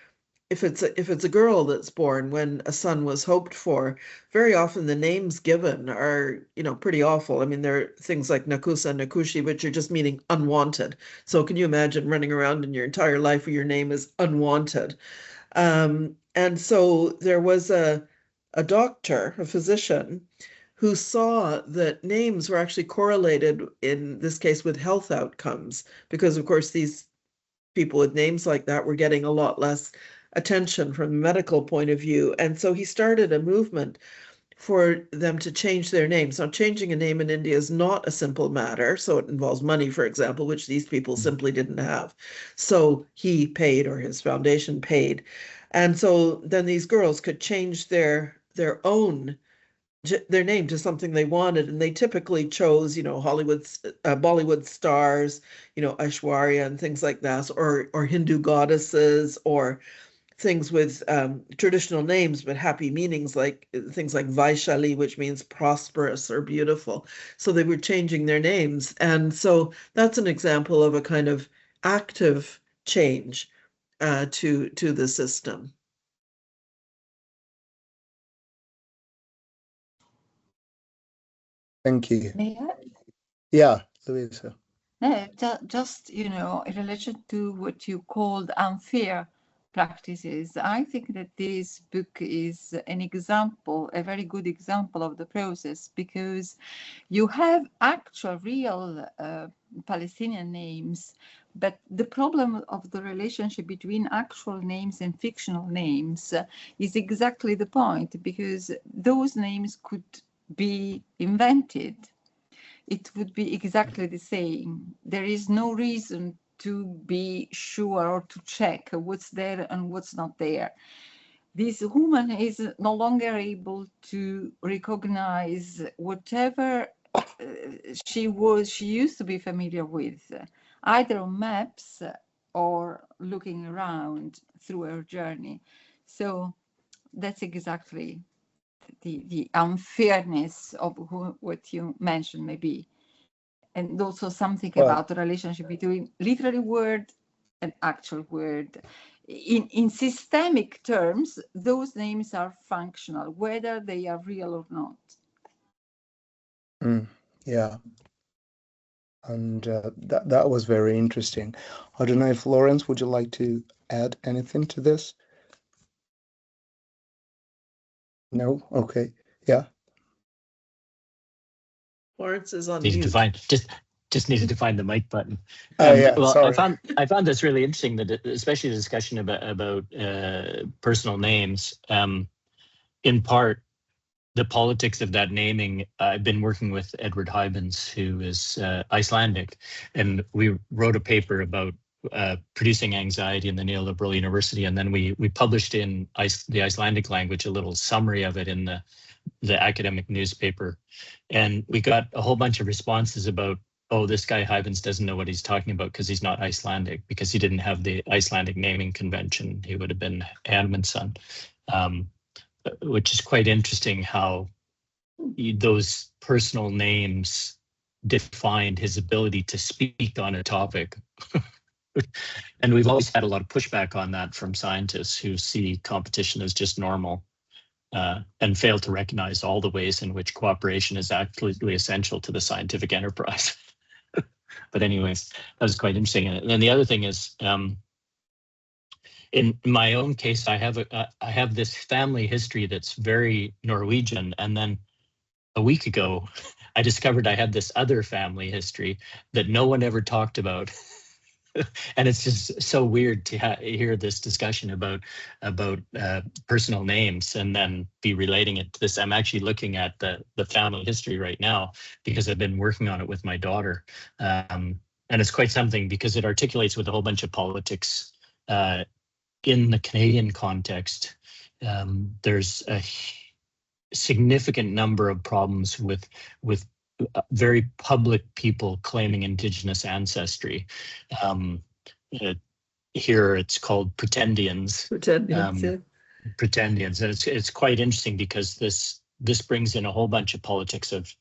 if it's a girl that's born when a son was hoped for, very often the names given are, pretty awful. I mean, there are things like Nakusa and Nakushi, which are just meaning unwanted. So can you imagine running around in your entire life where your name is unwanted? And so there was a doctor, a physician, who saw that names were actually correlated, in this case, with health outcomes, because, of course, these people with names like that were getting a lot less attention from a medical point of view. And so he started a movement for them to change their names. Now, changing a name in India is not a simple matter. So it involves money, for example, which these people simply didn't have. So he paid, or his foundation paid. And so then these girls could change their name to something they wanted, and they typically chose, Bollywood stars, Aishwarya and things like that, or Hindu goddesses, or things with traditional names but happy meanings, like things like Vaishali, which means prosperous or beautiful. So they were changing their names, and so that's an example of a kind of active change to the system. Thank you. May I? Yeah, Louisa. No, just, in relation to what you called unfair practices, I think that this book is an example, a very good example of the process, because you have actual real Palestinian names, but the problem of the relationship between actual names and fictional names is exactly the point, because those names could be invented. It would be exactly the same. There is no reason to be sure or to check what's there and what's not there. This woman is no longer able to recognize whatever she used to be familiar with, either on maps or looking around through her journey. So that's exactly the unfairness of what you mentioned, maybe. And also something about the relationship between literary word and actual word. in systemic terms, those names are functional, whether they are real or not. Yeah. And that was very interesting. I don't know if Lawrence, would you like to add anything to this? No? Okay. Yeah. Lawrence is on Needed mute. to find just needed to find the mic button. Yeah, well, sorry. I found this really interesting, that especially the discussion about personal names. In part, the politics of that naming. I've been working with Edward Hybens, who is Icelandic, and we wrote a paper about producing anxiety in the neoliberal university, and then we published in the Icelandic language a little summary of it in the academic newspaper, and we got a whole bunch of responses about, oh, this guy Hybens doesn't know what he's talking about because he's not Icelandic, because he didn't have the Icelandic naming convention. He would have been Handman's which is quite interesting how those personal names defined his ability to speak on a topic. And we've always had a lot of pushback on that from scientists who see competition as just normal, and fail to recognize all the ways in which cooperation is absolutely essential to the scientific enterprise. But anyways, that was quite interesting. And then the other thing is, in my own case, I have this family history that's very Norwegian, and then a week ago, I discovered I had this other family history that no one ever talked about. And it's just so weird to hear this discussion about personal names and then be relating it to this. I'm actually looking at the family history right now because I've been working on it with my daughter. And it's quite something because it articulates with a whole bunch of politics. In the Canadian context, there's a significant number of problems with very public people claiming Indigenous ancestry. Here it's called pretendians. Pretendians, and it's quite interesting because this brings in a whole bunch of politics of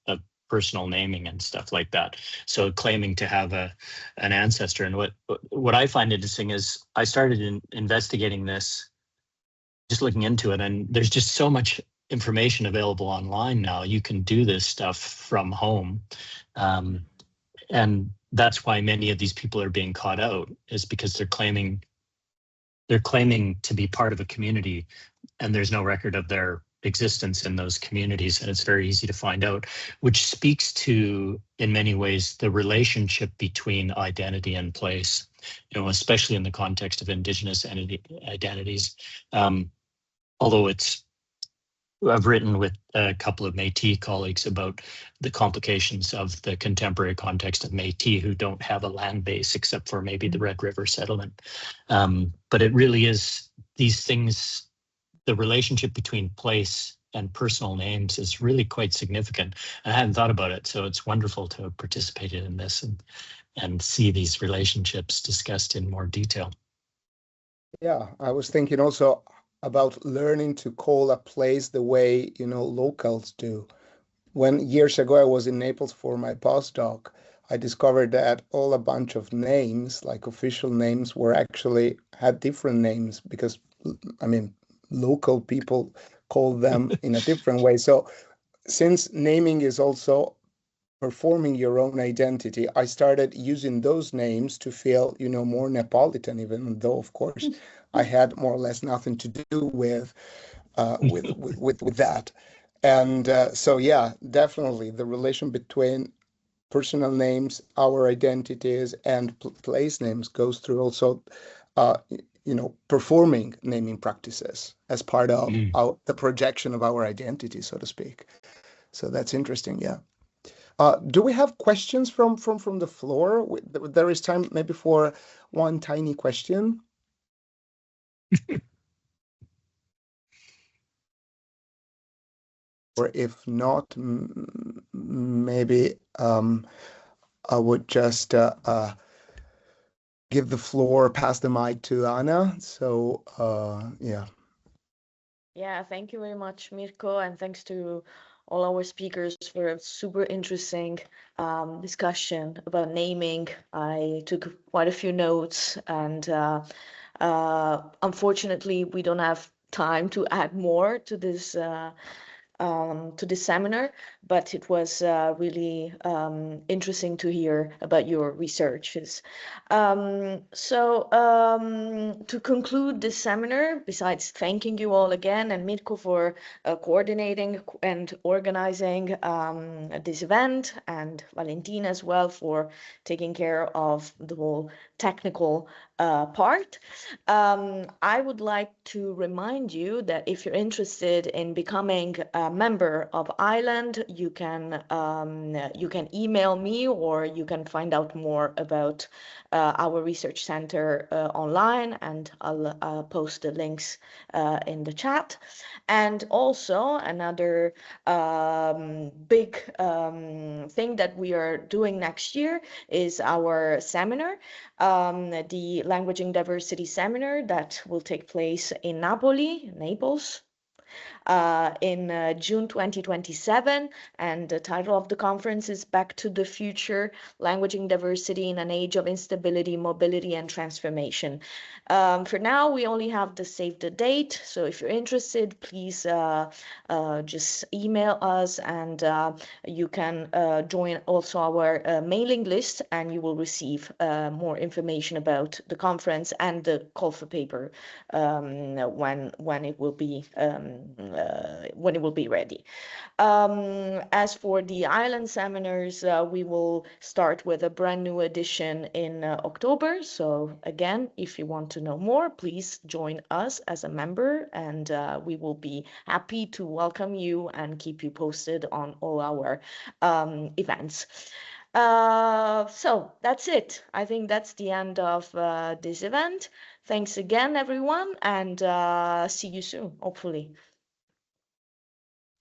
personal naming and stuff like that. So claiming to have an ancestor, and what I find interesting is I started investigating this, just looking into it, and there's just so much information available online now. You can do this stuff from home, and that's why many of these people are being caught out, is because they're claiming to be part of a community, and there's no record of their existence in those communities, and it's very easy to find out, which speaks to, in many ways, the relationship between identity and place, especially in the context of Indigenous identities. Although I've written with a couple of Métis colleagues about the complications of the contemporary context of Métis, who don't have a land base except for maybe the Red River settlement. But it really is these things. The relationship between place and personal names is really quite significant. I hadn't thought about it, so it's wonderful to have participated in this and see these relationships discussed in more detail. Yeah, I was thinking also about learning to call a place the way, locals do. When years ago I was in Naples for my postdoc, I discovered that a bunch of names, like official names, had different names because, local people call them in a different way. So since naming is also performing your own identity, I started using those names to feel, more Neapolitan, even though, of course, I had more or less nothing to do with that. And so, yeah, definitely the relation between personal names, our identities, and place names goes through also, performing naming practices as part of the projection of our identity, so to speak. So that's interesting, yeah. Do we have questions from the floor? There is time maybe for one tiny question. Or if not, maybe I would just give the floor, pass the mic to Anna. So, yeah. Yeah, thank you very much, Mirko, and thanks to all our speakers for a super interesting discussion about naming. I took quite a few notes, and Unfortunately, we don't have time to add more to this seminar, but it was really interesting to hear about your researches. To conclude this seminar, besides thanking you all again and Mirko for coordinating and organizing this event, and Valentina as well for taking care of the whole technical part, I would like to remind you that if you're interested in becoming a member of I-LanD, you can email me, or you can find out more about our research center online, and I'll post the links in the chat. And also another big thing that we are doing next year is our seminar, the Languaging Diversity Seminar that will take place in Naples, in June 2027, and the title of the conference is Back to the Future, Languaging Diversity in an Age of Instability, Mobility, and Transformation. For now, we only have the save the date, so if you're interested, please just email us, and you can join also our mailing list, and you will receive more information about the conference and the call for paper when it will be ready. As for the I-LanD seminars, we will start with a brand new edition in October. So again, if you want to know more, please join us as a member, and we will be happy to welcome you and keep you posted on all our events. So that's it. I think that's the end of this event. Thanks again, everyone, and see you soon, hopefully.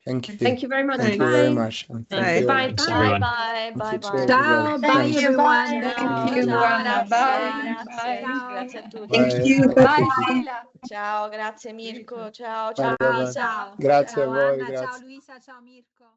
Thank you. Thank you very much. Thank you very much. And thank Bye. you. Bye. Thanks, Bye. everyone. Bye, bye, bye. Ciao, bye Thanks. everyone. Thank you, Ciao, Anna. grazie, Bye. grazie, Bye. grazie a tutti. Bye. Thank you. Grazie a Bye, tutti. Leila. Ciao, grazie Mirko, ciao, Bye, ciao bye, bye. Lisa. Ciao. Grazie a Ciao voi, Anna, grazie. ciao Luisa, ciao Mirko.